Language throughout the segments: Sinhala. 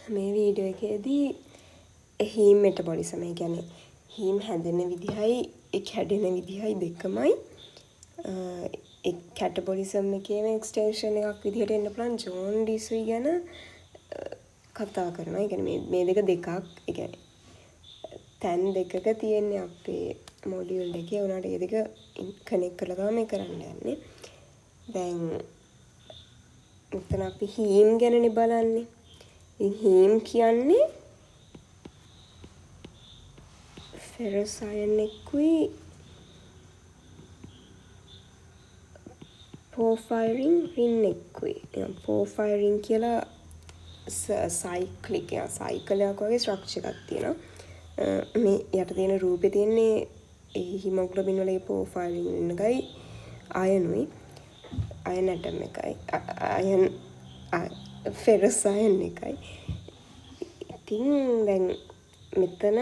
මේ වීඩියෝ එකේදී හීම් මෙටබොලිසම් ඒ කියන්නේ හීම් හැදෙන විදිහයි ඒ කැඩෙන විදිහයි දෙකමයි ඒ කැටබොලිසම් එකේම එක්ස්ටෙන්ෂන් එකක් විදිහට එන්න පුළුවන් ජෝන්ඩිස්යි ගැන කතා කරනවා. ඒ කියන්නේ මේ දෙක දෙකක් ඒ කියන්නේ තැන් දෙකක තියෙන්නේ අපේ මොඩියුල් දෙකේ උනාට ඒ දෙක කනෙක්ට් කරලා තමයි මේ කරන්න යන්නේ. දැන් මෙතන අපි හීම් ගැනනේ බලන්නේ. හීම් කියන්නේ ෆෙරස් අයන් එක්කුයි පෝෆයිරින් රින් එක්කුයි. පෝෆයිරින් කියලා සයික්ලික් සයිකලයක් වගේ ස්ට්‍රක්චර් එකක් තියෙනවා. මේ යට තියෙන රූපේ තියෙන්නේ ඒ හිමොග්ලොබින් වල පෝෆයිරින් රින් එකයි අයනුයි අයන් ඇටම් එකයි අයන් ෆෙරස් අයන් එකයි. ඉතින් දැන් මෙතන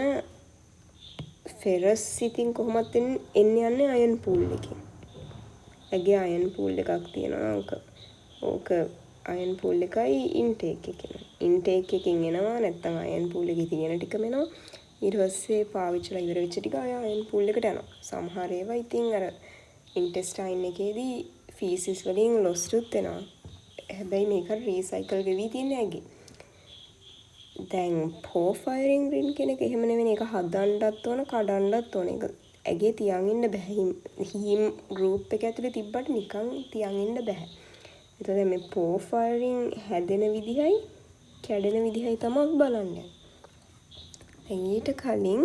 ෆෙරස් ඉතින් කොහොමත් එන්නේ යන්නේ අයන් පූල් එකකින්. ඇගේ අයන් පූල් එකක් තියෙනවා. ඕක අයන් පූල් එකයි ඉන්ටේක් එකකින්. ඉන්ටේක් එකකින් එනවා නැත්නම් අයන් පූල් එකේ තියෙන ටිකම එනවා. ඊට පස්සේ පාවිච්චිලා ඉවර වෙච්ච ටික අයන් පූල් එකට යනවා. සමහර ඒවා ඉතින් අර ඉන්ටෙස්ටයින් එකේදී ෆීසිස් වලින් ලොස්ටුත් වෙනවා. හැබැයි මේක රීසයිකල් වෙවි තියෙන්නේ ඇගේ. දැන් පෝෆයිරින් රින් කෙනෙක් එහෙම නෙවෙයි. ඒක හදන්නත් ඕන කඩන්නත් ඕන. ඒක ඇගේ තියන් ඉන්න බෑ. හීම් ගෲප් එක ඇතුලේ තිබ්බට නිකන් තියන් ඉන්න බෑ. එතකොට මේ පෝෆයිරින් හැදෙන විදිහයි කැඩෙන විදිහයි තමයි බලන්නේ. ඊට කලින්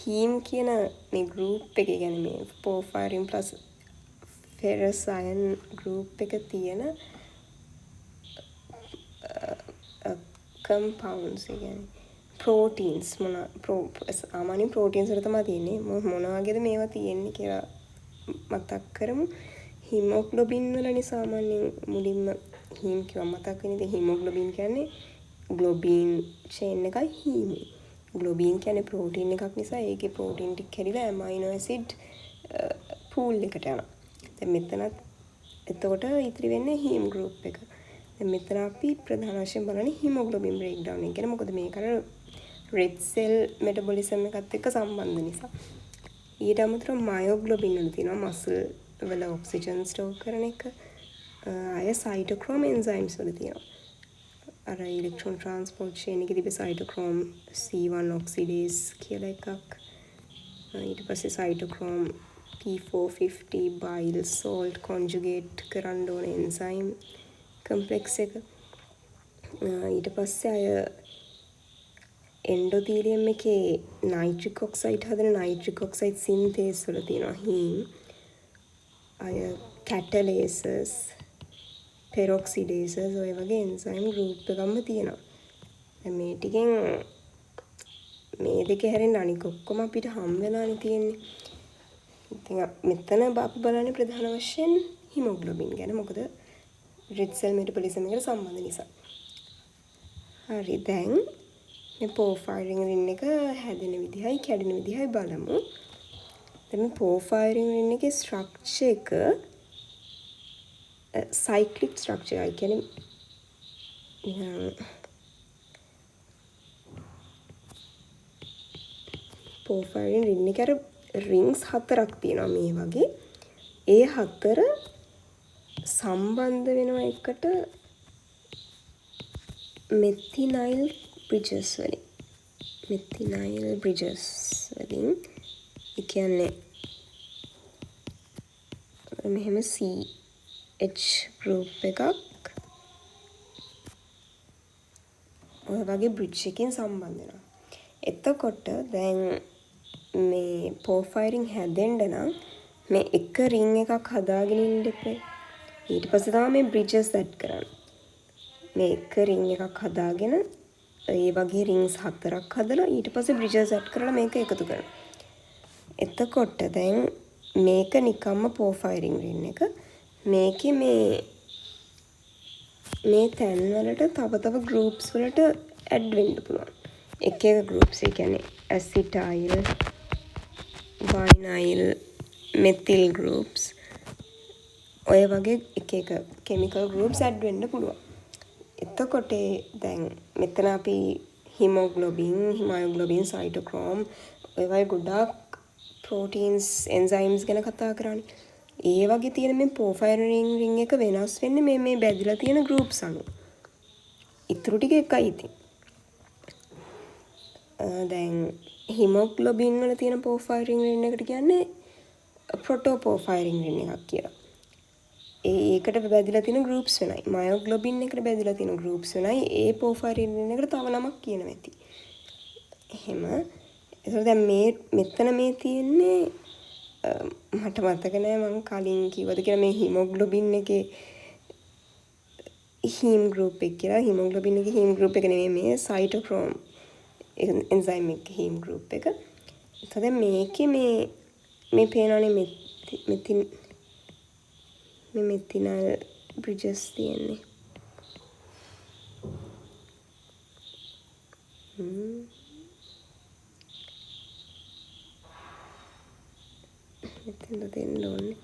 හීම් කියන මේ ගෲප් එක කියන්නේ මේ පෝෆයිරින් ප්ලස් ෆෙරස් අයන් ගෲප් එක තියෙන compounds කියන්නේ proteins සාමාන්‍යයෙන් proteins වල තමයි තියෙන්නේ. මොන වගේද මේවා තියෙන්නේ කියලා මතක් කරමු. හිමොග්ලොබින් වලනේ සාමාන්‍යයෙන් මුලින්ම හීම් කියව මතක් වෙන්නේ. හිමොග්ලොබින් කියන්නේ ග්ලොබින් චේන් එකයි හීමයි. ග්ලොබින් කියන්නේ ප්‍රෝටීන් එකක් නිසා ඒකේ ප්‍රෝටීන් ටික කැඩිලා ඇමයිනෝ ඇසිඩ් පූල් එකට යනවා. දැන් මෙතනත් එතකොට ඉතිරි වෙන්නේ හීම් ගෲප් එක. දැන් මෙතන අපි ප්‍රධාන වශයෙන් බලන්නේ හිමොග්ලොබින් බ්‍රේක්ඩවුන් එක ගැන. මොකද මේක අර රෙඩ් සෙල් මෙටබොලිසම් එකත් එක්ක සම්බන්ධ නිසා. ඊට අමතරව මයොග්ලොබින් වල තියෙනවා මසල් වල ඔක්සිජන් ස්ටෝර් කරන එක. අය සයිටෝක්‍රෝම එන්සයිම්ස් වල තියෙනවා. අර ඉලෙක්ට්‍රෝන ට්‍රාන්ස්පෝර්ට් චේන් එකේ තිබෙන සයිටෝක්‍රෝම C1 ඔක්සිඩේස් කියලා එකක්. ඊට පස්සේ සයිටෝක්‍රෝම P450 බයිල් සෝල්ට් කොන්ජුගේට් කරන්න ඕන එන්සයිම් කම්ප්ලෙක්ස් එක. ඊට පස්සේ අය එන්ඩෝතීලියම් එකේ නයිට්‍රික් ඔක්සයිඩ් හදන නයිට්‍රික් ඔක්සයිඩ් සින්තේස් වල තියෙනවා හීම්. අය කැටලේසස් පෙරොක්සිඩේසස් ඔය වගේ එන්සයිම් ගෲප් එකක්ම තියෙනවා. දැන් මේ ටිකෙන් මේ දෙක හැරෙන්න අනික ඔක්කොම අපිට හම් වෙලානේ තියෙන්නේ. ඉතින් මෙතන අපි බලන්නේ ප්‍රධාන වශයෙන් හිමොග්ලොබින් ගැන. මොකද රෙඩ් සෙල් මෙටබොලිසම් එකට සම්බන්ධ නිසා. හරි දැන් මේ පෝෆයිරින් රින් එක හැදෙන විදිහයි කැඩෙන විදිහයි බලමු. දැන් මේ පෝෆයිරින් රින් එකේ ස්ට්‍රක්චර් එක සයික්ලික් ස්ට්‍රක්චර් එක කියන්නේ පෝෆයිරින් රින් එක අර රින්ග්ස් 4ක් තියෙනවා මේ වගේ. ඒ 4 සම්බන්ධ වෙනවා එකට මෙතිනයිල් බ්‍රිජස් වලින්. මෙතිනයිල් බ්‍රිජස් වලින් ඒ කියන්නේ මෙහෙම CH group එකක් ඔය වගේ බ්‍රිජ් එකකින් සම්බන්ධ වෙනවා. එතකොට දැන් මේ පෝෆයිරින් හැදෙන්න නම් මේ එක රින් එකක් හදාගෙන ඉන්න එපා. ඊට පස්සේ තමයි මේ බ්‍රිජස් ඇඩ් කරන්නේ. මේ එක රින් එකක් හදාගෙන ඒ වගේ රින්ග්ස් 4ක් හදලා ඊට පස්සේ බ්‍රිජස් ඇඩ් කරලා මේක එකතු කරනවා. එතකොට දැන් මේක නිකම්ම පෝෆයිරින් රින් එක. මේකේ මේ තැන් වලට තව ගෲප්ස් වලට ඇඩ් වෙන්න පුළුවන්. එක ගෲප්ස් ඒ කියන්නේ ඇසිටයිල්, වයිනයිල්, මෙතිල් ගෲප්ස් ඔය වගේ එක කෙමිකල් ගෲප්ස් ඇඩ් වෙන්න පුළුවන්. එතකොට දැන් මෙතන අපි හිමෝග්ලොබින්, මයොග්ලොබින්, සයිටෝක්‍රෝම් ඔය වගේ ගොඩාක් ප්‍රෝටීන්ස්, එන්සයිම්ස් ගැන කතා කරන්නේ. ඒ වගේ තියෙන මේ පෝෆයිරින් රින් එක වෙනස් වෙන්නේ මේ බැඳලා තියෙන ගෲප්ස් අනුව. ඉතුරු ටික එකයි ඉතින්. දැන් හිමෝග්ලොබින් වල තියෙන පෝෆයිරින් රින් එකට කියන්නේ ප්‍රොටෝපෝෆයිරින් රින් එකක් කියලා. ඒකට බැඳලා තියෙන ගෲප්ස් වෙනයි. මයොග්ලොබින් එකට බැඳලා තියෙන ගෲප්ස් වෙනයි. ඒ පෝෆයිරින් රින් එකට තව නමක් කියනවා ඇති. එහෙම. ඒතකොට දැන් මෙතන මේ තියෙන්නේ මට මතක නෑ මම කලින් කිව්වද කියලා මේ හිමොග්ලොබින් එකේ හීම් ගෲප් එක කියලා. හිමොග්ලොබින් එකේ හීම් ගෲප් එක නෙමෙයි මේ සයිටෝක්‍රෝම් එන්සයිම් එක හීම් ගෲප් එක. එතකොට මේකේ මේ පේනවනේ මෙතිනල් බ්‍රිජස් තියෙන්නේ. මෙතන දෙන්න ඕනේ.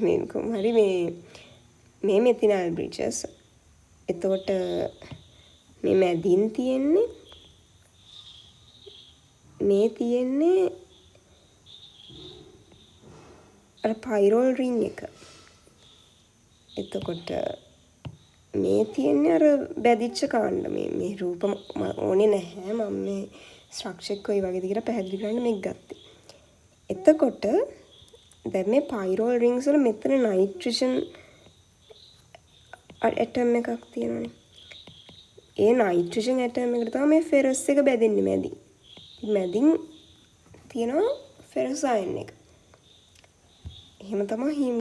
මේ කොහොමරි මේ මෙතිනල් බ්‍රිජස්. එතකොට මේ මැදින් තියෙන්නේ අර පයිරෝල් රින් එක. එතකොට මේ තියෙන්නේ අර බැදිච්ච කාණ්ඩ. මේ රූප ඕනේ නැහැ. මම මේ ස්ට්‍රක්චර් එක කොයි වගේද කියලා පැහැදිලි කරන්න මේක ගත්තේ. එතකොට දැන් මේ පයිරෝල් රින්ග්ස් වල මෙතන නයිට්‍රජන් ඇටම් එකක් තියෙනවානේ. ඒ නයිට්‍රජන් ඇටම් එකට තමයි මේ ෆෙරස් එක බැඳෙන්නේ මැදින්. මැදින් තියෙනවා ෆෙරස් අයන් එක. එහෙම තමයි හීම්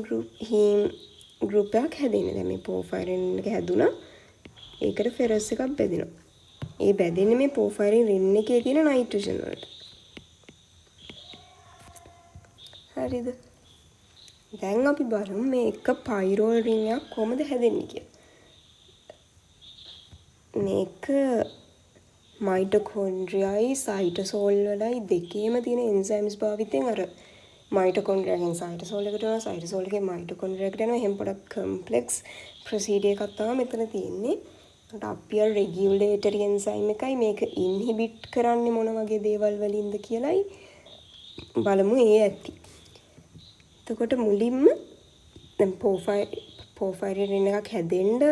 ගෲප් එකක් හැදෙන්නේ. දැන් මේ පෝෆයිරින් එක හැදුනා. ඒකට ෆෙරස් එකක් බැඳෙනවා. ඒ බැඳෙන්නේ මේ පෝෆයිරින් රින් එකේ තියෙන නයිට්‍රජන් වලට. හරිද? දැන් අපි බලමු මේ එක පයිරෝල් රින් එකක් කොහොමද හැදෙන්නේ කියලා. මේක මයිටොකොන්ඩ්‍රියයි සයිටෝසෝල් වලයි දෙකේම තියෙන එන්සයිම්ස් භාවිතයෙන් අර මයිටොකොන්ඩ්‍රියාගෙන් සයිටෝසෝල් එකට යනවා, සයිටෝසෝල් එකෙන් මයිටොකොන්ඩ්‍රියාකට යනවා. එහෙම පොඩක් කම්ප්ලෙක්ස් ප්‍රොසීඩර් එකක් තමයි මෙතන තියෙන්නේ. ඒකට අපි අර රෙගියුලේටරි එන්සයිම් එකයි මේක ඉන්හිබිට් කරන්නේ මොන වගේ දේවල් වලින්ද කියලායි බලමු ඒ ඇති. එතකොට මුලින්ම දැන් පෝෆයිරින් රින් එකක් හැදෙන්න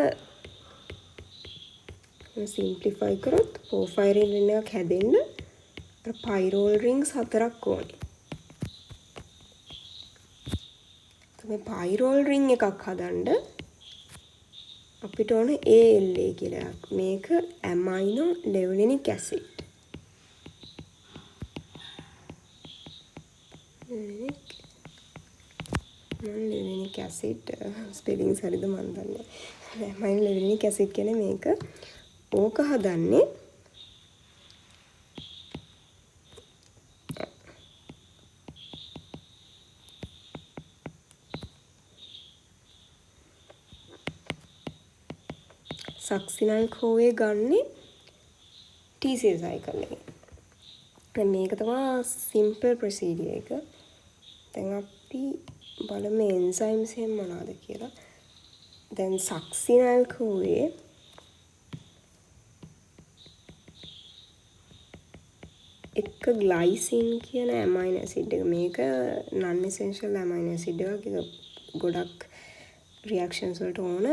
සිම්ප්ලිෆයි කරොත් පෝෆයිරින් රින් එකක් හැදෙන්න අර පයිරෝල් රින්ග්ස් 4ක් ඕනේ. මේ පයිරෝල් රින් එකක් හදන්න අපිට ඕන ALA කියලා එකක්. මේක ඇමයිනෝ ලෙවලිනික් ඇසිඩ්. ලෙවලිනික් ඇසිඩ් ස්පෙලිංස් හරිද මන් දන්නේ නැහැ. ඇමයිනෝ ලෙවලිනික් ඇසිඩ් කියන්නේ මේක. ඕක හදන්නේ සක්සිනල් කෝවේ ගන්නේ TCA සයිකල් එකෙන්. දැන් මේක තමයි සිම්පල් ප්‍රොසීඩර් එක. දැන් අපි බලමු එන්සයිම්ස් එහෙම මොනවද කියලා. දැන් සක්සිනල් කෝවේ එක ග්ලයිසින් කියන ඇමයිනෝ ඇසිඩ් එක. මේක non essential ඇමයිනෝ ඇසිඩ් එකක්. ඒක ගොඩක් රියැක්ෂන්ස් වලට ඕන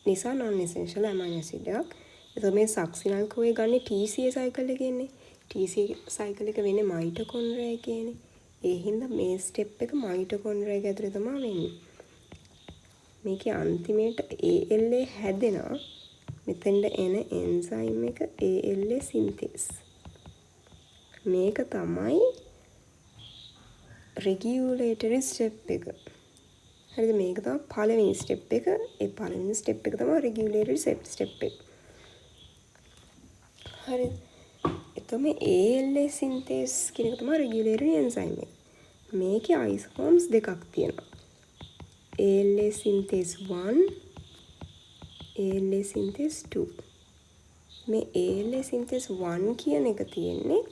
නිසා non essential ඇමයිනෝ ඇසිඩ් එකක්. එතකොට මේ සක්සිනල් කෝවේ ගන්නේ TCA සයිකල් එකේනේ. TCA සයිකල් එක වෙන්නේ මයිටොකොන්ඩ්‍රියා එකේනේ. ඒ හින්දා මේ ස්ටෙප් එක මයිටොකොන්ඩ්‍රියා එක ඇතුලේ තමයි වෙන්නේ. මේකේ අන්තිමේට ALA හැදෙනවා. මෙතෙන්ට එන එන්සයිම් එක ALA සින්තේස්. මේක තමයි රෙගියුලේටරි ස්ටෙප් එක. හරිද? මේක තමයි පළවෙනි ස්ටෙප් එක. ඒ පළවෙනි ස්ටෙප් එක තමයි රෙගියුලේටරි ස්ටෙප් එක. හරිද? එතකොට මේ ALA සින්තේස් කියන එක තමයි රෙගියුලේටරි එන්සයිම් එක. මේකේ අයිසෝෆෝම්ස් දෙකක් තියෙනවා. ALA සින්තේස් 1, ALA සින්තේස් 2. මේ ALA සින්තේස් 1 කියන එක තියෙන්නේ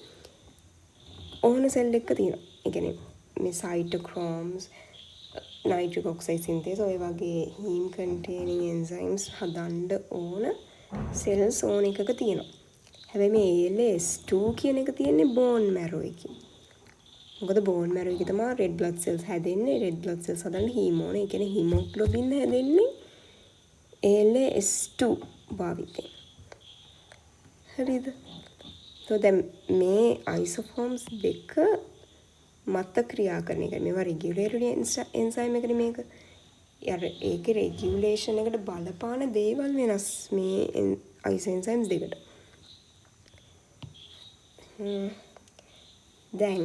ඕන සෙල් එකක තියෙනවා. ඒ කියන්නේ මේ සයිටෝක්‍රෝම්ස් nitric oxide synthase ඔය වගේ heme containing enzymes හදන්න ඕන cells ඕන එකක තියෙනවා. හැබැයි මේ ALS2 කියන එක තියෙන්නේ bone marrow එකේ. මොකද bone marrow එකේ තමයි red blood cells හැදෙන්නේ. red blood cells හදන්න heme ඕන. ඒ කියන්නේ hemoglobin හැදෙන්නේ ALS2 භාවිතයෙන්. හරිද? So දැන් මේ isoforms දෙක මත ක්‍රියා කරන එක. මේවා regulatory enzyme එකනේ මේක. ඒකේ regulation එකට බලපාන දේවල් වෙනස් මේ isoenzymes දෙකට. දැන්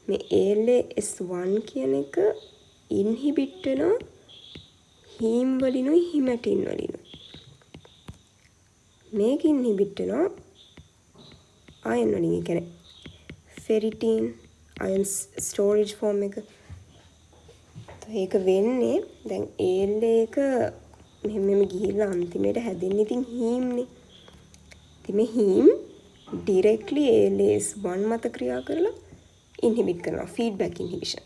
මේ ALS1 කියන එක inhibit වෙනවා heme වලිනුයි hematin වලිනුයි. මේක inhibit වෙනවා iron වලින්. ඒ කියන්නේ ferritin iron storage form එක. ඒක වෙන්නේ දැන් AL එක මෙහෙම ගිහිල්ලා අන්තිමේට හැදෙන්නේ ඉතින් heme නේ. ඉතින් මේ heme directly ALS1 මත ක්‍රියා කරලා inhibit කරනවා feedback inhibition.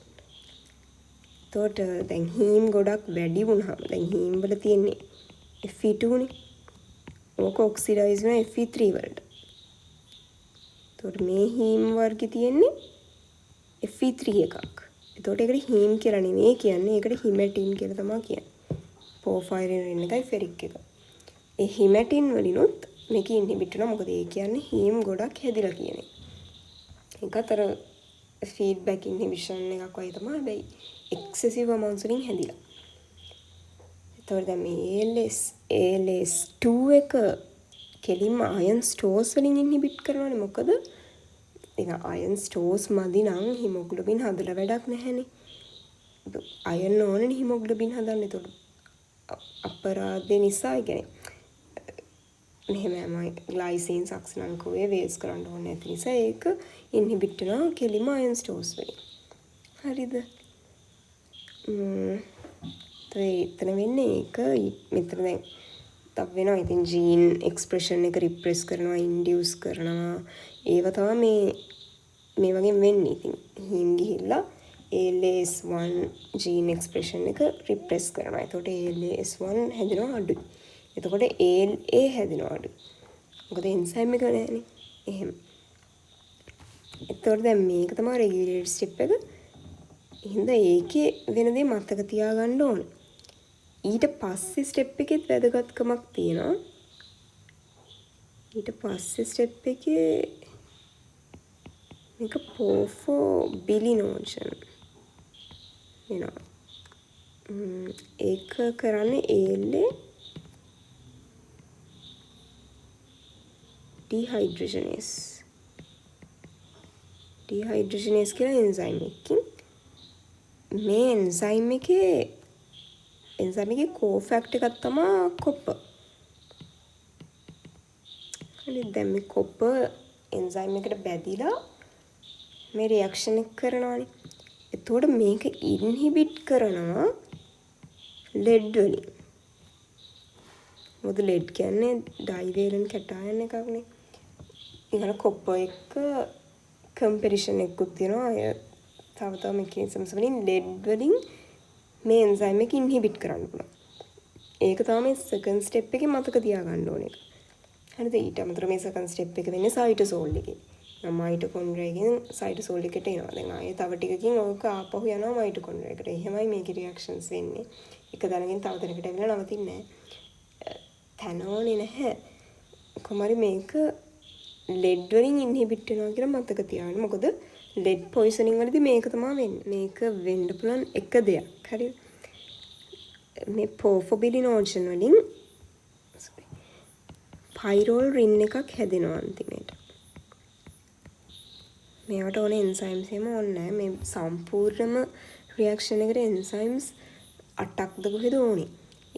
එතකොට දැන් heme ගොඩක් වැඩි වුණාම දැන් heme වල තියෙන්නේ Fe2 නේ. ඕක oxidize වෙන Fe3 වලට. එතකොට මේ heme වර්ගේ තියෙන්නේ Fe3 එකක්. එතකොට ඒකට heme කියලා නෙමෙයි කියන්නේ. ඒකට hematin කියලා තමයි කියන්නේ. porphyrin ring එකයි ferric එක. ඒ hematin වලිනුත් මේක inhibit වෙනවා. මොකද ඒ කියන්නේ heme ගොඩක් හැදිලා කියන එක. ඒකත් අර feedback inhibition එකක් වගේ තමයි. හැබැයි excessive amounts වලින් හැදිලා. එතකොට දැන් මේ ALS2 එක කෙලින්ම iron stores වලින් inhibit කරනවානේ. මොකද ඒක iron stores මදි නම් hemoglobin හදලා වැඩක් නැහැනේ. iron ඕනේ hemoglobin හදන්න. එතකොට අපරාධේ නිසා කියන්නේ මෙහෙමයි glycine සක්සනංකෝවේ වේස් කරන්න ඕනේ නැති නිසා ඒක inhibit වෙනවා කෙලිම iron stores වලින්. හරිද? එතන වෙන්නේ ඒක මෙතන දැන් තව වෙනවා. ඉතින් gene expression එක repress කරනවා, induce කරනවා. ඒව තමයි මේ වගේ වෙන්නේ. ඉතින් heme ගිහිල්ලා ALS1 gene expression එක repress කරනවා. එතකොට ALS1 හැදෙනවා අඩුයි. එතකොට ALA හැදෙනවා අඩුයි. මොකද enzyme එක නැහැනේ. එහෙම. එතකොට දැන් මේක තමයි regulated step එක. එහෙනම් ඒකේ වෙන දේ මතක තියාගන්න ඕනේ. ඊට පස්සේ ස්ටෙප් එකෙත් වැදගත්කමක් තියෙනවා. ඊට පස්සේ ස්ටෙප් එකේ මේක porphobilinogen වෙනවා. ඒක කරන්නේ ALA dehydrogenase කියලා enzyme එකකින් මේ enzyme එකේ cofactor එකක් තමයි copper. හරි දැන් මේ copper enzyme එකට බැඳිලා මේ reaction එක කරනවානේ. එතකොට මේක inhibit කරනවා lead වලින්. මොකද lead කියන්නේ divalent cation එකක් නේ. ඒකන copper එක comparison එකකුත් තියෙනවා. අය තව mechanisms වලින් lead වලින් මේ enzyme එක inhibit කරන්න පුළුවන්. ඒක තමයි second step එකේ මතක තියාගන්න ඕනේ. හරිද? ඊට අමතරව මේ second step එක වෙන්නේ cytosol එකේ. මයිටොකොන්ඩ්‍රියා එකෙන් cytosol එකට එනවා. දැන් ආයේ තව ටිකකින් ඕක ආපහු යනවා මයිටොකොන්ඩ්‍රියා එකට. එහෙමයි මේකේ reactions වෙන්නේ. එක තැනකින් තව තැනකට ඇවිල්ලා නවතින්නේ නැහැ. තනෝනේ නැහැ. කොහොමරි මේක lead වලින් inhibit වෙනවා කියලා මතක තියාගන්න. මොකද lead poisoning වලදී මේක තමයි වෙන්නේ. මේක වෙන්න පුළුවන් එක දෙයක්. හරිද? මේ porphobilinogen වලින් pyrrole ring එකක් හැදෙනවා අන්තිමේට. මේවට ඕනේ enzymes එහෙම ඕනේ නැහැ. මේ සම්පූර්ණම reaction එකට enzymes 8ක්ද කොහෙද ඕනේ.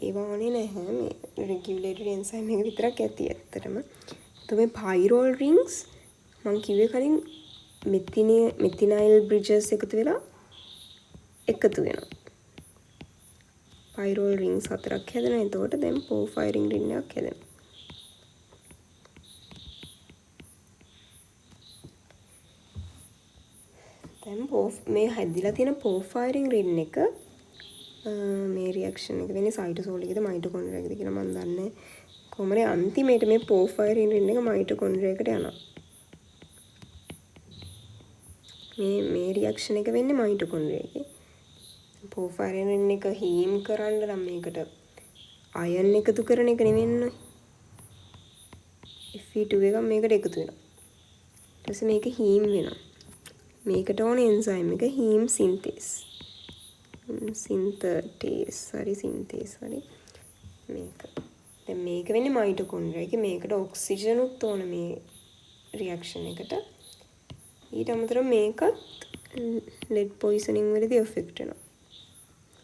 ඒවා ඕනේ නැහැ. මේ regulatory enzyme එක විතරක් ඇති ඇත්තටම. මේ pyrrole rings මම කිව්වේ කලින් methynyl bridges එකතු වෙලා එකතු වෙනවා. pyrrole rings 4ක් හැදෙනවා. එතකොට දැන් porphyrin ring එකක් හැදෙනවා. දැන් මේ හැදිලා තියෙන porphyrin ring එක මේ රියැක්ෂන් එක වෙන්නේ සයිටෝසෝල් එකේද මයිටොකොන්ඩ්‍රියා එකේද කියලා මම දන්නේ නැහැ. කොහොමද අන්තිමේට මේ පෝෆයරින් රින් එක මයිටොකොන්ඩ්‍රියා එකට යනවා. මේ රියැක්ෂන් එක වෙන්නේ මයිටොකොන්ඩ්‍රියා එකේ. පෝෆයරින් රින් එක හීම් කරන්න නම් මේකට අයන් එකතු කරන එක නෙවෙන්නේ. Fe2 එක මේකට එකතු වෙනවා. ඊට පස්සේ මේක හීම් වෙනවා. මේකට ඕන එන්සයිම් එක හීම් සින්තේස්. සින්තේස් හරි මේක. දැන් මේක වෙන්නේ මයිටොකොන්ඩ්‍රියා එකේ මේකට ඔක්සිජන් උත් ඕන මේ රියැක්ෂන් එකට. ඊට අමතරව මේකත් ලෙඩ් පොයිසනින් වලදී එෆෙක්ට් වෙනවා.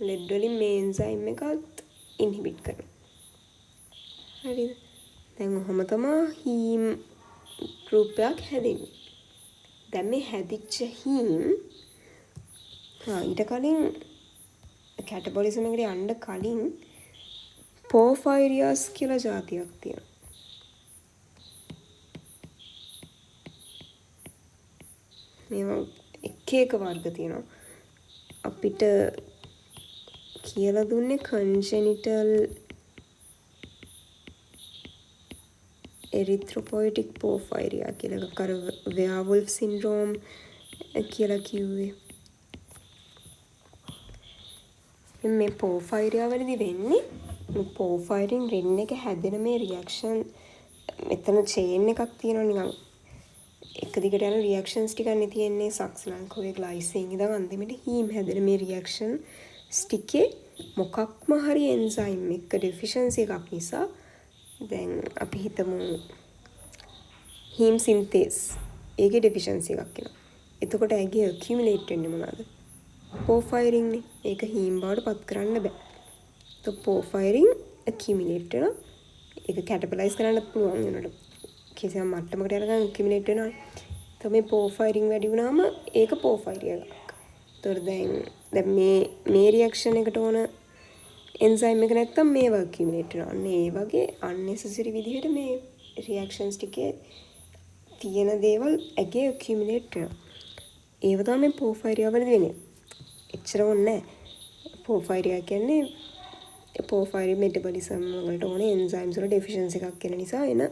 ලෙඩ් වලින් මේ එන්සයිම් එකත් ඉන්හිබිට් කරනවා. හරිද? දැන් ඔහොම තමයි හීම් ගෲප් එකක් හැදෙන්නේ. දැන් මේ හැදිච්ච හීම් ඊට කලින් කැටබොලිසම් එකට යන්න කලින් පෝෆයිරියාස් කියලා જાතියක් තියෙනවා. මේවා එක වර්ග තියෙනවා. අපිට කියලා දුන්නේ congenital erythropoietic porphyria කියලා. කර werewolf syndrome කියලා කිව්වේ. මේ පෝෆයිරියා වලදී වෙන්නේ මේ පෝෆයිරින් රින් එක හැදෙන මේ රියැක්ෂන් මෙතන චේන් එකක් තියෙනවා නිකන් එක දිගට යන රියැක්ෂන්ස් ටිකක් නේ තියෙන්නේ සක්සලන්කෝවේ ග්ලයිසින් ඉඳන් අන්තිමට හීම් හැදෙන මේ රියැක්ෂන්ස් ටිකේ මොකක්ම හරි එන්සයිම් එක ඩෙෆිෂන්සි එකක් නිසා දැන් අපි හිතමු හීම් සින්තේස් ඒකේ ඩෙෆිෂන්සි එකක් එනවා. එතකොට ඇගේ ඇකියුමුලේට් වෙන්නේ මොනවද? පෝෆයිරින් නේ. ඒක හීම් බවට පත් කරන්න බෑ. તો පෝෆයිරින් ඇකියුමුලේට් වෙනවා. ඒක කැටබලයිස් කරන්න පුළුවන් වෙනකොට කිසියම් මට්ටමකට යනකම් ඇකියුමුලේට් වෙනවා. તો මේ පෝෆයිරින් වැඩි වුණාම ඒක පෝෆයිරියා එකක්. ඒතකොට දැන් මේ රියැක්ෂන් එකට ඕන එන්සයිම් එක නැත්තම් මේවා ඇකියුමුලේට් වෙනවා. අන්න ඒ වගේ unnecessary විදිහට මේ රියැක්ෂන්ස් ටිකේ තියෙන දේවල් ඇගේ ඇකියුමුලේට් වෙනවා. ඒව තමයි මේ පෝෆයිරියා වලදී වෙන්නේ. එච්චර ඕනේ නැහැ. පෝෆයිරියා කියන්නේ පෝෆයිරින් මෙටබොලිසම් වලට ඕනේ එන්සයිම්ස් වල ඩෙෆිෂන්සි එකක් වෙන නිසා එන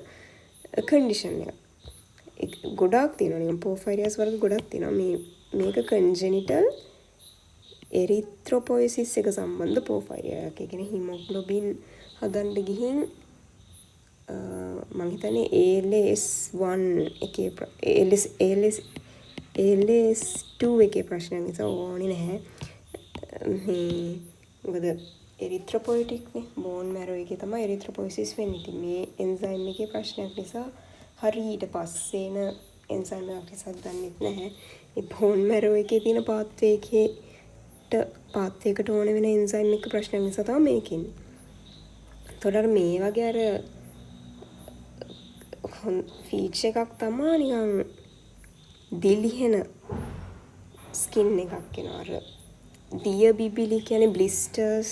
කන්ඩිෂන් එක. ගොඩාක් තියෙනවා නිකන් පෝෆයිරියාස් වර්ග ගොඩක් තියෙනවා. මේක කන්ජෙනිටල් එරිත්‍රොපොයිසිස් එක සම්බන්ධ පෝෆයිරියා එකක්. ඒ කියන්නේ හිමොග්ලොබින් හදන්න ගිහින් මම හිතන්නේ ALS1 එකේ ALS2 එකේ ප්‍රශ්නයක් නිසා ඕනේ නැහැ. මොකද එරිත්‍රොපොයිටික් නේ බෝන් මැරෝ එකේ තමයි එරිත්‍රොපොයිසිස් වෙන්නේ. ඉතින් මේ එන්සයිම් එකේ ප්‍රශ්නයක් නිසා හරි ඊට පස්සේ එන එන්සයිම් එකක් නිසා දන්නේ නැහැ. මේ බෝන් මැරෝ එකේ තියෙන පාත්වයකට ඕන වෙන එන්සයිම් එක ප්‍රශ්නයක් නිසා තමයි මේකෙන්නේ. ඒතකොට මේ වගේ අර ෆීචර් එකක් තමයි නිකන් දිලිහෙන ස්කින් එකක් එනවා. අර දිය බිබිලි කියන්නේ බ්ලිස්ටර්ස්.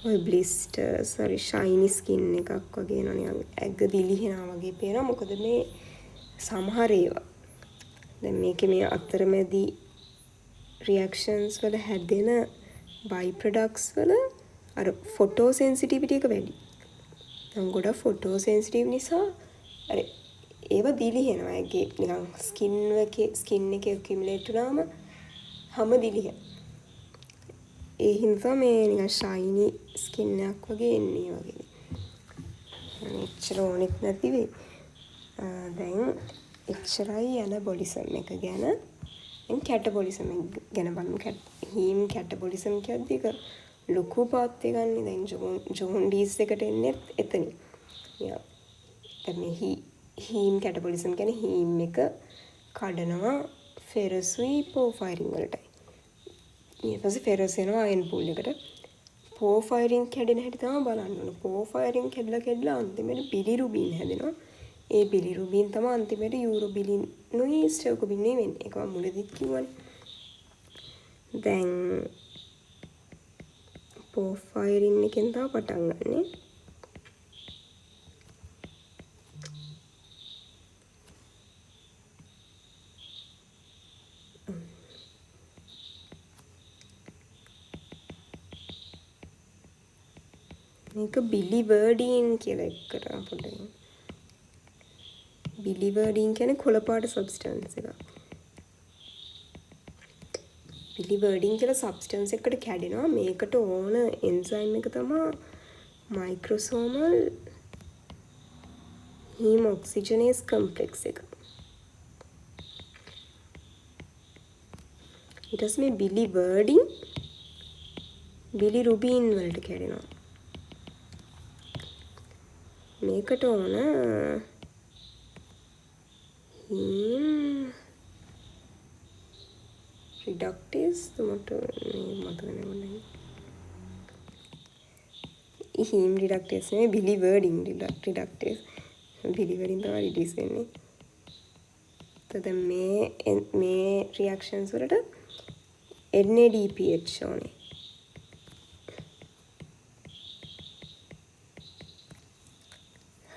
ඔය බ්ලිස්ටර්ස් හරි ෂයිනි ස්කින් එකක් වගේ එනවා නිකන් ඇඟ දිලිහෙනවා වගේ පේනවා. මොකද මේ සමහර ඒවා දැන් මේකේ මේ අතරමැදි රියැක්ෂන්ස් වල හැදෙන බයි ප්‍රොඩක්ට්ස් වල අර ෆොටෝ සෙන්සිටිවිටි එක වැඩි. දැන් ගොඩක් ෆොටෝ සෙන්සිටිව් නිසා අර ඒව දිලිහෙනවා. ඒකේ නිකන් ස්කින් එකේ ඇකියුමුලේට් වුණාම හැම දිලිහෙන. ඒ හින්දා මේ නිකන් ෂයිනි ස්කින් එකක් වගේ එන්නේ වගේ. එච්චර ඕනෙත් නැති වෙයි. දැන් එච්චරයි ඇනබොලිසම් එක ගැන. දැන් කැටබොලිසම් ගැන බලමු. හීම් කැටබොලිසම් කියද්දි ඒක ලොකු පාත් එකක් නේ. දැන් ජෝන්ඩීස් එකට එන්නේ එතනින්. දැන් මේ හීම් කැටබොලිසම් කියන්නේ හීම් එක කඩනවා ෆෙරසුයි පෝෆයිරින් වලටයි. ඊට පස්සේ ෆෙරස් එනවා අයන් පූල් එකට. පෝෆයිරින් කැඩෙන හැටි තමයි බලන්න ඕන. පෝෆයිරින් කැඩලා අන්තිමට බිලිරුබින් හැදෙනවා. ඒ බිලිරුබින් තමයි අන්තිමට යූරෝබිලිනුයි ස්ටර්කොබිනුයි වෙන්නේ. ඒක මම මුලදීත් කිව්වනේ. දැන් පෝෆයිරින් එකෙන් තමයි පටන් ගන්නෙ. මේක බිලිවර්ඩීන් කියලා එකට පොඩ්ඩක්. බිලිවර්ඩීන් කියන්නේ කොළ පාට සබ්ස්ටන්ස් එකක්. බිලිවර්ඩීන් කියලා සබ්ස්ටන්ස් එකකට කැඩෙනවා. මේකට ඕන එන්සයිම් එක තමයි මයික්‍රෝසෝමල් හීම ඔක්සිජනේස් කම්ප්ලෙක්ස් එක. ඊට පස්සේ මේ බිලිවර්ඩීන් බිලිරුබින් වලට කැඩෙනවා. මේකට ඕන හීම් රිඩක්ටේස් මට මතක නැහැ. හීම් රිඩක්ටේස් නෙවෙයි බිලිවර්ඩින් රිඩක්ටේස්. බිලිවර්ඩින් තමයි රිඩියුස් වෙන්නේ. එතකොට මේ රියැක්ෂන්ස් වලට NADPH ඕනේ.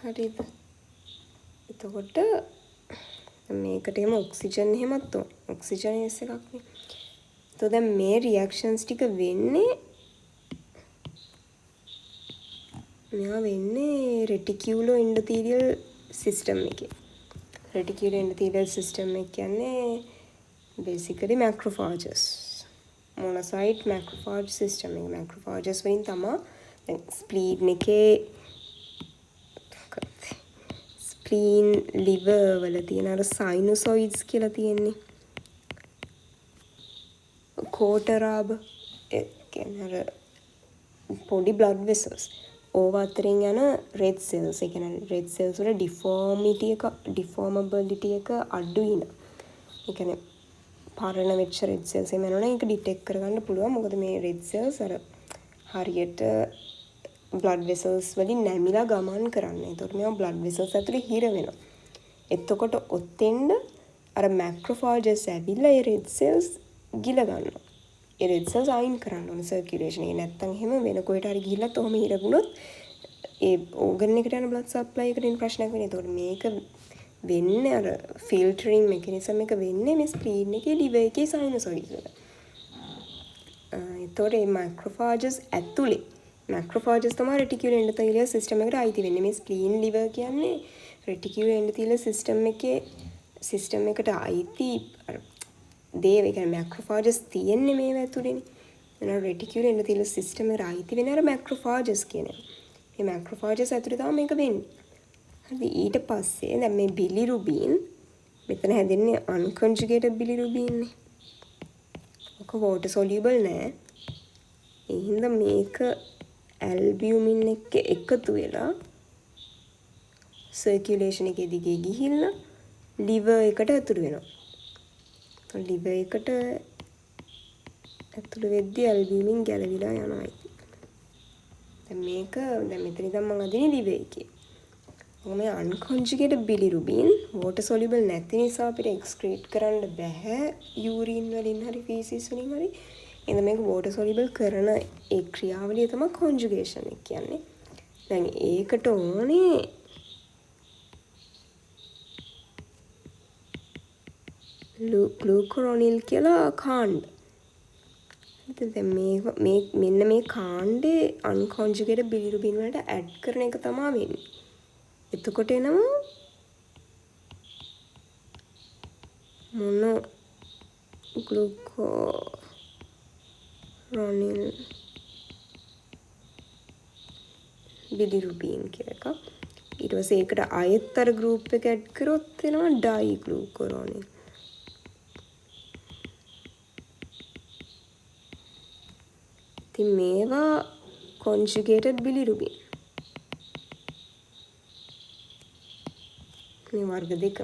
හරිද? එතකොට මේකට එහෙම ඔක්සිජන් එහෙමත් ඕන. ඔක්සිජනේස් එකක් නේ. එතකොට දැන් මේ රියැක්ෂන්ස් ටික වෙන්නේ මේවා වෙන්නේ රෙටිකියුලෝ එන්ඩෝතීලියල් සිස්ටම් එකේ. රෙටිකියුලෝ එන්ඩෝතීලියල් සිස්ටම් එක කියන්නේ basically macrophages. monocyte macrophage system එක. macrophages වලින් තමයි දැන් ස්ප්ලීන් එකේ ස්ප්ලීන් liver වල තියෙන අර sinusoids කියලා තියෙන්නේ. කෝටරාබ කියන්නේ අර පොඩි blood vessels. ඕවා අතරින් යන red cells. ඒ කියන්නේ red cells වල deformability එක අඩු වෙන. ඒ කියන්නේ පරණ වෙච්ච red cells එහෙම යනවනම් ඒක detect කරගන්න පුළුවන්. මොකද මේ red cells අර හරියට blood vessels වලින් නැමිලා ගමන් කරන්නේ. ඒතකොට මේවා blood vessels ඇතුලේ හිර වෙනවා. එතකොට ඔතෙන්ද අර macrophages ඇවිල්ලා ඒ red cells ගිල ගන්නවා. ඒ red cells අයින් කරන්න ඕන circulation එකේ. නැත්තම් එහෙම වෙන කොහෙට හරි ගිහිල්ලත් ඔහම හිර වුණොත් ඒ organ එකට යන blood supply එකට එන ප්‍රශ්නයක් වෙන්නේ. ඒතකොට මේක වෙන්නේ අර filtering mechanism එක වෙන්නේ මේ spleen එකේ liver එකේ sinusoids වල. ඒතකොට මේ macrophages ඇතුලේ macrophages තමයි reticular endothelial system එකට අයිති වෙන්නේ. මේ spleen liver කියන්නේ reticular endothelial system එකට අයිති දේව. ඒ කියන්නේ macrophages තියෙන්නේ මේව ඇතුලේනේ. එනවා reticular endothelial system එකට අයිති වෙන අර macrophages කියන්නේ. මේ macrophages ඇතුලේ තමයි මේක වෙන්නේ. හරි. ඊට පස්සේ දැන් මේ bilirubin මෙතන හැදෙන්නේ unconjugated bilirubin නේ. ඔක water soluble නෑ. ඒ හින්දා මේක albumin එක්ක එකතු වෙලා circulation එකේ දිගේ ගිහිල්ලා liver එකට ඇතුළු වෙනවා. liver එකට ඇතුළු වෙද්දී albumin ගැලවිලා යනවා. දැන් මේක දැන් මෙතන ඉඳන් මම අදින්නේ liver එකේ. මේ unconjugated bilirubin water soluble නැති නිසා අපිට excrete කරන්න බෑ urine වලින් හරි feces වලින් හරි. එහෙනම් මේක water soluble කරන ඒ ක්‍රියාවලිය තමයි conjugation එක කියන්නේ. දැන් ඒකට ඕනේ glucuronil කියලා කාණ්ඩ. දැන් මෙන්න මේ කාණ්ඩේ unconjugated bilirubin වලට add කරන එක තමයි වෙන්නේ. එතකොට එනවා monoglucuronil bilirubin කියලා එකක්. ඊට පස්සේ ඒකට ආයෙත් අර group එක add කරොත් එනවා diglucuronil. ඉතින් මේවා conjugated bilirubin. මේ වර්ග දෙක.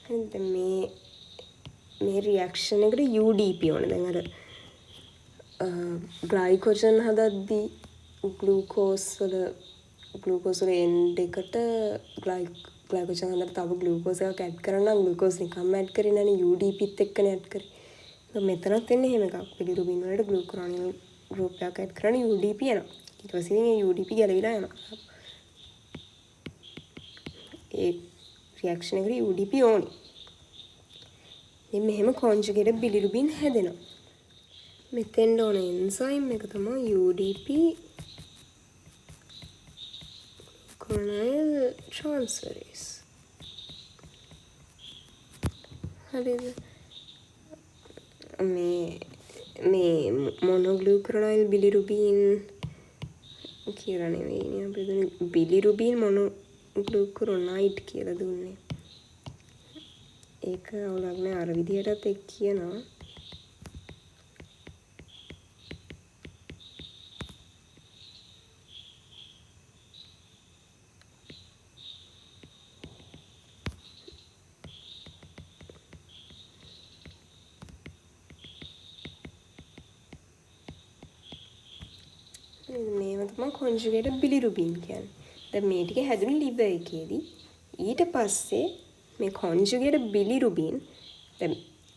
හරිද? මේ රියැක්ෂන් එකට UDP ඕන. දැන් අර ග්ලයිකෝජන් හදද්දී ග්ලූකෝස් වල end එකට ග්ලයිකෝජන් හදලා තව ග්ලූකෝස් එකක් ඇඩ් කරනවා නම් ග්ලූකෝස් නිකම්ම ඇඩ් කරේ නැනේ UDPත් එක්කනේ ඇඩ් කරේ. මෙතනත් එන්නේ එහෙම එකක්. bilirubin වලට glucuronil group එකක් ඇඩ් කරන UDP එනවා. ඊට පස්සේ මේ UDP ගැලවිලා යනවා. ඒ රියැක්ෂන් එකට UDP ඕනේ. මෙහෙම conjugated bilirubin හැදෙනවා. මෙතෙන්ට ඕන එන්සයිම් එක තමයි UDP glucuronide transferase. හරිද? මේ මොනොග්ලූකරොනයිල් බිලිරුබින් කියලා නෙවෙයිනේ අපි දුන්නේ බිලිරුබින් මොනොග්ලූකරොනයිඩ් කියලා දුන්නේ. ඒක අවුලක් නෑ අර විදිහටත් එක් කියනවා. මේව තමයි කොන්ජුගේටඩ් බිලිරුබින් කියන්නේ. දැන් මේ ටික හැදුනේ liver එකේදී. ඊට පස්සේ මේ කොන්ජුගේටඩ් බිලිරුබින් දැන්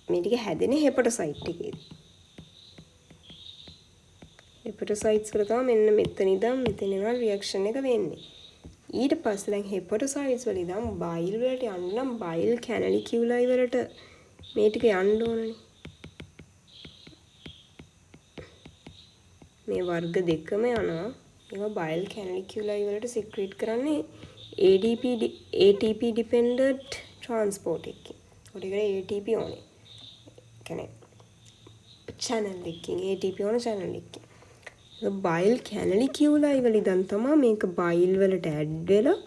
මේ ටික හැදෙන්නේ හෙපටොසයිට් එකේදී. හෙපටොසයිට්ස් වල තමයි මෙන්න මෙතන ඉඳන් මෙතන යනවා රියැක්ෂන් එක වෙන්නේ. ඊට පස්සේ දැන් හෙපටොසයිට්ස් වල ඉඳන් බයිල් වලට යන්න නම් බයිල් කැනලිකියුලයි වලට මේ ටික යන්න ඕනනේ. මේ වර්ග දෙකම යනවා. ඒවා බයිල් කැනලිකියුලයි වලට සික්‍රීට් කරන්නේ ATP dependent transport එකකින්. ඒකට ATP ඕනේ. කියන්නේ channel එකකින් ATP ඕන channel එකකින්. ඒ බයිල් කැනලිකියුලයි වල ඉඳන් තමයි මේක බයිල් වලට ඇඩ් වෙලා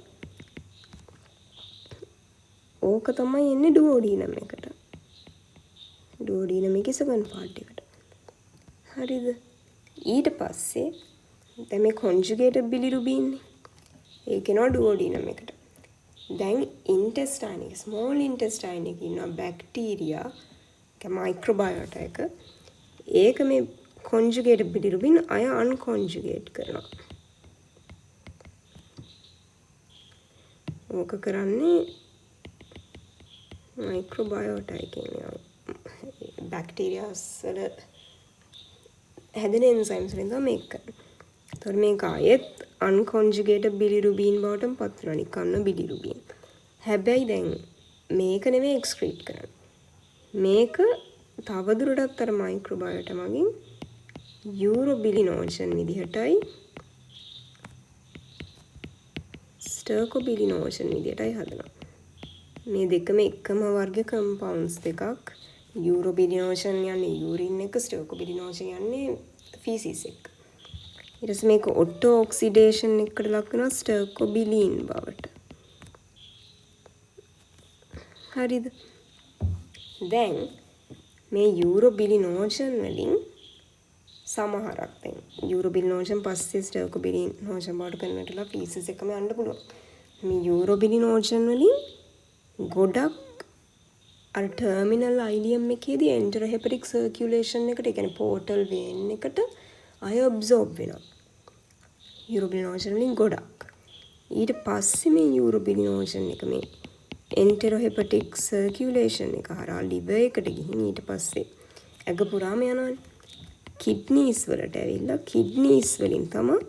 ඕක තමයි එන්නේ ඩුෝඩීනම් එකට. ඩුෝඩීනම් එකේ සෙකන්ඩ් පාර්ට් එකට. හරිද? ඊට පස්සේ දැන් මේ කොන්ජුගේටඩ් බිලිරුබින් ඒක එනවා ඩුෝඩීනම් එකට. දැන් ඉන්ටෙස්ටයින් එක ස්මෝල් ඉන්ටෙස්ටයින් එකේ ඉන්න බැක්ටීරියා මයික්‍රොබයෝටා එක ඒක මේ කොන්ජුගේටඩ් බිලිරුබින් අය අන්කොන්ජුගේට් කරනවා. ඕක කරන්නේ මයික්‍රොබයෝටා එකෙන් බැක්ටීරියාස් වල හැදෙන එන්සයිම්ස් වලින් තමයි මේක කරන්නේ. ඒතකොට මේක ආයෙත් අන්කොන්ජුගේටඩ් බිලිරුබින් බවටම පත් වෙනවා. නිකන් බිලිරුබින්. හැබැයි දැන් මේක නෙමෙයි එක්ස්ක්‍රීට් කරන්නේ. මේක තවදුරටත් අර මයික්‍රොබයෝටා මගින් යූරෝබිලිනෝජන් විදිහටයි ස්ටර්කොබිලිනෝජන් විදිහටයි හදනවා. මේ දෙකම එකම වර්ග කම්පවුන්ඩ්ස් දෙකක්. යූරෝබිලිනෝජන් යන්නේ යූරින් එක, ස්ටර්කොබිලිනෝජන් යන්නේ ෆීසිස් එක. ඊට පස්සේ මේක ඔටෝ ඔක්සිඩේෂන් එකට ලක් වෙනවා ස්ටර්කොබිලින් බවට. හරිද? දැන් මේ යූරෝබිලිනෝජන් වලින් සමහරක් දැන් යූරෝබිලිනෝජන් පස්සේ ස්ටර්කොබිලිනෝජන් බවට කන්වර්ට් වෙලා ෆීසිස් එකම යන්න පුළුවන්. මේ යූරෝබිලිනෝජන් වලින් ගොඩක් අර ටර්මිනල් අයිලියම් එකේදී එන්ටරොහෙපටික් සර්කියුලේෂන් එකට, ඒ කියන්නේ පෝර්ටල් වේන් එකට අය ඔබ්සර්ව් වෙනවා. යූරෝබිලිනෝජන් වලින් ගොඩක්. ඊට පස්සේ මේ යූරෝබිලිනෝජන් එක මේ එන්ටරොහෙපටික් සර්කියුලේෂන් එක හරහා liver එකට ගිහින් ඊට පස්සේ ඇඟ පුරාම යනවානේ. කිඩ්නීස් වලට ඇවිල්ලා කිඩ්නීස් වලින් තමයි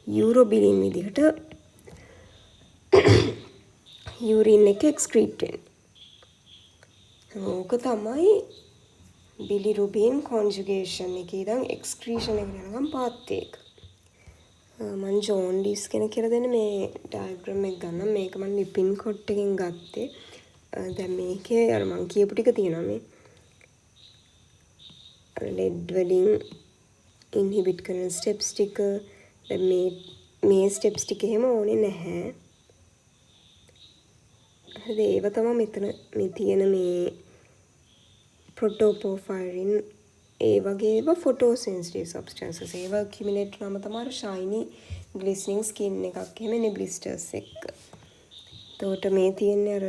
යූරෝබිලින් විදිහට යූරින් එක එක්ස්ක්‍රීට් වෙන්නේ. ඕක තමයි බිලිරුබින් කොන්ජුගේෂන් එකේ ඉඳන් එක්ස්ක්‍රීෂන් එකට යනකම් පාත් එක. මම ජෝන්ඩිස් කෙනෙක් කියලා දෙන්නේ මේ ඩයග්‍රෑම් එක ගන්න. මේක මම ලිපින් කොට් එකෙන් ගත්තේ. දැන් මේකේ අර මම කියපු ටික තියෙනවා මේ. අර ලෙඩ් වලින් ඉන්හිබිට් කරන ස්ටෙප්ස් ටික. දැන් මේ ස්ටෙප්ස් ටික එහෙම ඕනේ නැහැ. හරි ඒව තමයි මෙතන මේ තියෙන මේ ප්‍රොටෝපෝෆයරින් ඒ වගේ ඒවා ෆොටෝසෙන්සිටිව් සබ්ස්ටැන්සස්. ඒවා ඇකියුමුලේට් වුනම තමයි ෂයිනි ග්ලිස්නින් ස්කින් එකක් එහෙම නේ බ්ලිස්ටර්ස් එක්ක. එතකොට මේ තියෙන්නේ අර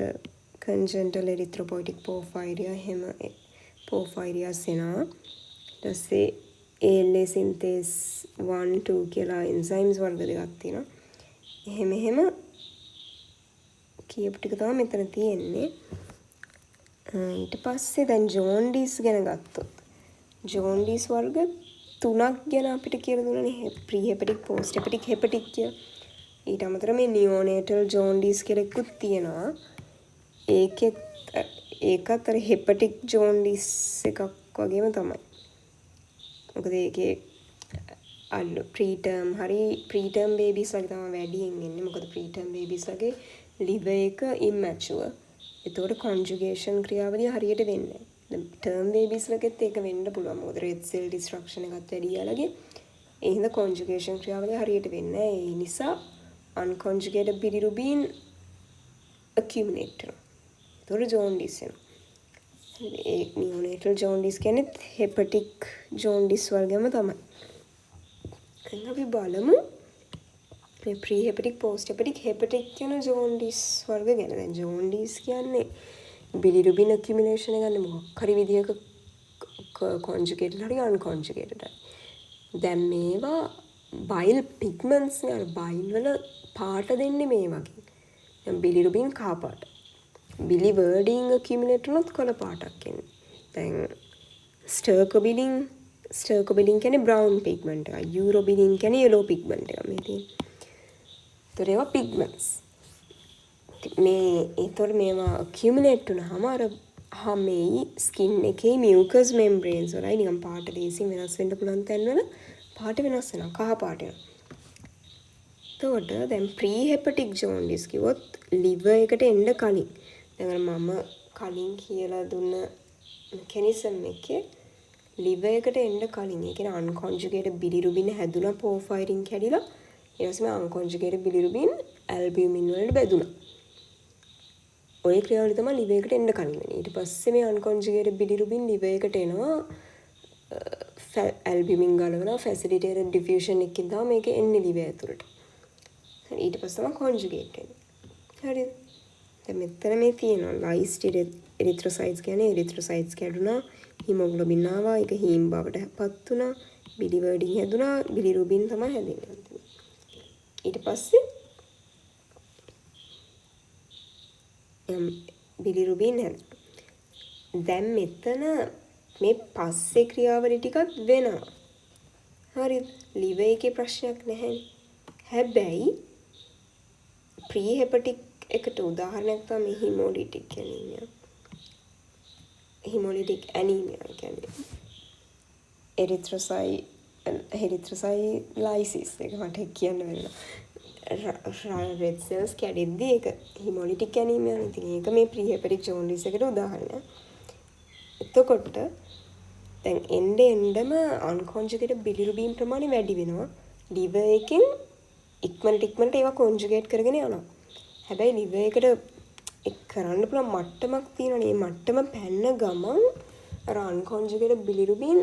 කන්ජන්ටල් එරිත්‍රොපොයිටික් පෝෆයිරියා එහෙම පෝෆයිරියාස් එනවා. ඊට පස්සේ ALA සින්තේස් 1 2 කියලා එන්සයිම්ස් වර්ග දෙකක් තියෙනවා. එහෙම කියපු ටික තමයි මෙතන තියෙන්නේ. ඊට පස්සේ දැන් ජෝන්ඩිස් ගැන ගත්තොත් ජෝන්ඩිස් වර්ග 3ක් ගැන අපිට කියලා දුන්නානේ. ප්‍රී හෙපටික්, පෝස්ට් හෙපටික්, හෙපටික් කියලා. ඊට අමතරව මේ නියෝනේටල් ජෝන්ඩිස් කියලා එකකුත් තියෙනවා. ඒකත් අර හෙපටික් ජෝන්ඩිස් එකක් වගේම තමයි. මොකද ඒකේ ප්‍රීටර්ම් හරි ප්‍රීටර්ම් බේබීස් වගේ තමයි වැඩියෙන් එන්නේ. මොකද ප්‍රීටර්ම් බේබීස් වගේ liver එක immature. ඒතකොට conjugation ක්‍රියාවලිය හරියට වෙන්නේ නැහැ. ටර්ම් බේබීස් වගේත් ඒක වෙන්න පුළුවන්. මොකද red cell destruction එකත් වැඩි යාලගේ. ඒ හින්දා conjugation ක්‍රියාවලිය හරියට වෙන්නේ නැහැ. ඒ නිසා unconjugated bilirubin accumulate වෙනවා. ඒතකොට jaundice වෙනවා. ඒ neonatal jaundice කියන්නේ hepatic jaundice වර්ගයම තමයි. දැන් අපි බලමු මේ pre-hepatic post-hepatic hepatic කියන jaundice වර්ග ගැන. දැන් jaundice කියන්නේ bilirubin accumulation එක ගන්න මොකක් හරි විදිහක conjugated හරි unconjugated. දැන් මේවා bile pigments නේ අර bile වල පාට දෙන්නේ මේ වගේ. දැන් bilirubin කහ පාට. biliverdin accumulate වුණොත් කොළ පාටක් එන්නේ. දැන් stercobilin කියන්නේ brown pigment එක. urobilin කියන්නේ yellow pigment එක. මේ තියෙන්නේ. ඒතර ඒවා pigments. ඒතර මේවා accumulate වුණාම අර හැමයි skin එකේ mucous membranes වලයි නිකන් පාට දේසින් වෙනස් වෙන්න පුළුවන් තැන්වල පාට වෙනස් වෙනවා. කහ පාට වෙනවා. එතකොට දැන් pre-hepatic jaundice කිව්වොත් liver එකට එන්න කලින් දැන් මම කලින් කියලා දුන්න mechanism එකේ liver එකට එන්න කලින් ඒ කියන්නේ unconjugated bilirubin හැදුනා porphyrin කැඩිලා ඊට පස්සේ unconjugated bilirubin albumin වලට බෙදුණා. ඔය ක්‍රියාවලිය තමයි liver එකට එන්න කලින් වෙන්නේ. ඊට පස්සේ මේ unconjugated bilirubin liver එකට එනවා albumin ගලවනවා facilitated diffusion එකකින් තමයි මේක එන්නේ liver ඇතුළට. ඊට පස්සේ තමයි conjugate වෙන්නේ. හරිද? දැන් මෙතන මේ තියෙනවා lysed erythrocytes කියන්නේ erythrocytes කැඩුනා hemoglobin ආවා ඒක හීම් බවට පත් වුණා biliverdin හැදුනා bilirubin තමයි හැදෙන්නේ. ඊට පස්සේ bilirubin හැදුනා. දැන් මෙතන මේ පස්සේ ක්‍රියාවලිය ටිකක් වෙනවා. හරිද? liver එකේ ප්‍රශ්නයක් නැහැ. හැබැයි pre-hepatic එකට උදාහරණයක් තමයි hemolytic anemia. hemolytic anemia කියන්නේ erythrocytosis එක මට කියන්න වෙනවා. red cells කැඩෙද්දී ඒක hemolytic anemia නේ. ඉතින් ඒක මේ pre-hepatic jaundice එකට උදාහරණයක්. එතකොට දැන් එන්නෙම unconjugated bilirubin ප්‍රමාණය වැඩි වෙනවා. liver එකෙන් ඉක්මනට ඒවා conjugate කරගෙන යනවා. හැබැයි liver එකට කරන්න පුළුවන් මට්ටමක් තියෙනනේ. මේ මට්ටම පැන්න ගමන් අර unconjugated bilirubin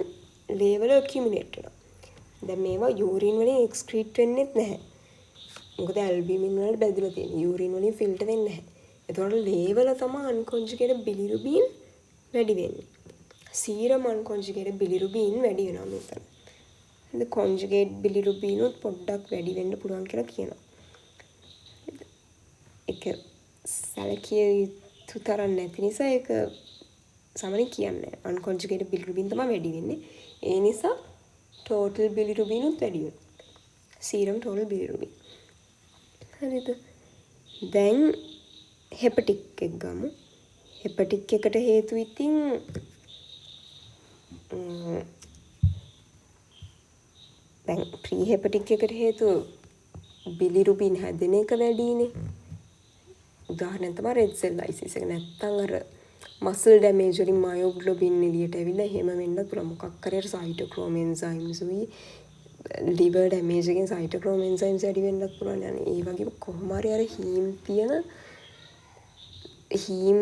level accumulate වෙනවා. දැන් මේවා urine වලින් excrete වෙන්නේ නැහැ. මොකද albumin වලට බැඳලා තියෙනවා. urine වලින් filter වෙන්නේ නැහැ. ඒතකොට level තමයි unconjugated bilirubin වැඩි වෙන්නේ. serum unconjugated bilirubin වැඩි වෙනවා මෙතන. the conjugate bilirubin උත් පොඩ්ඩක් වැඩි වෙන්න පුළුවන් කියලා කියනවා. ඒක සැලකිය යුතු තරම් නැති නිසා ඒක සාමාන්‍යයෙන් කියන්නේ unconjugated bilirubin තමයි වැඩි වෙන්නේ. ඒ නිසා total bilirubin උත් වැඩි වෙනවා. serum total bilirubin. හරිද? දැන් hepatic එක ගමු. hepatic එකට හේතු ඉතින් දැන් pre-hepatic එකට හේතු bilirubin හැදෙන එක වැඩිනේ. උදාහරණ තමයි red cell lysis එක. නැත්තම් අර muscle damage වලින් myoglobin එළියට ඇවිල්ලා එහෙම වෙන්න පුළුවන්. මොකක් කරේ cytochrome enzymes උයි liver damage එකෙන් cytochrome enzymes වැඩි වෙන්නත් පුළුවන්. يعني ඒ වගේ කොහොම හරි අර හීම්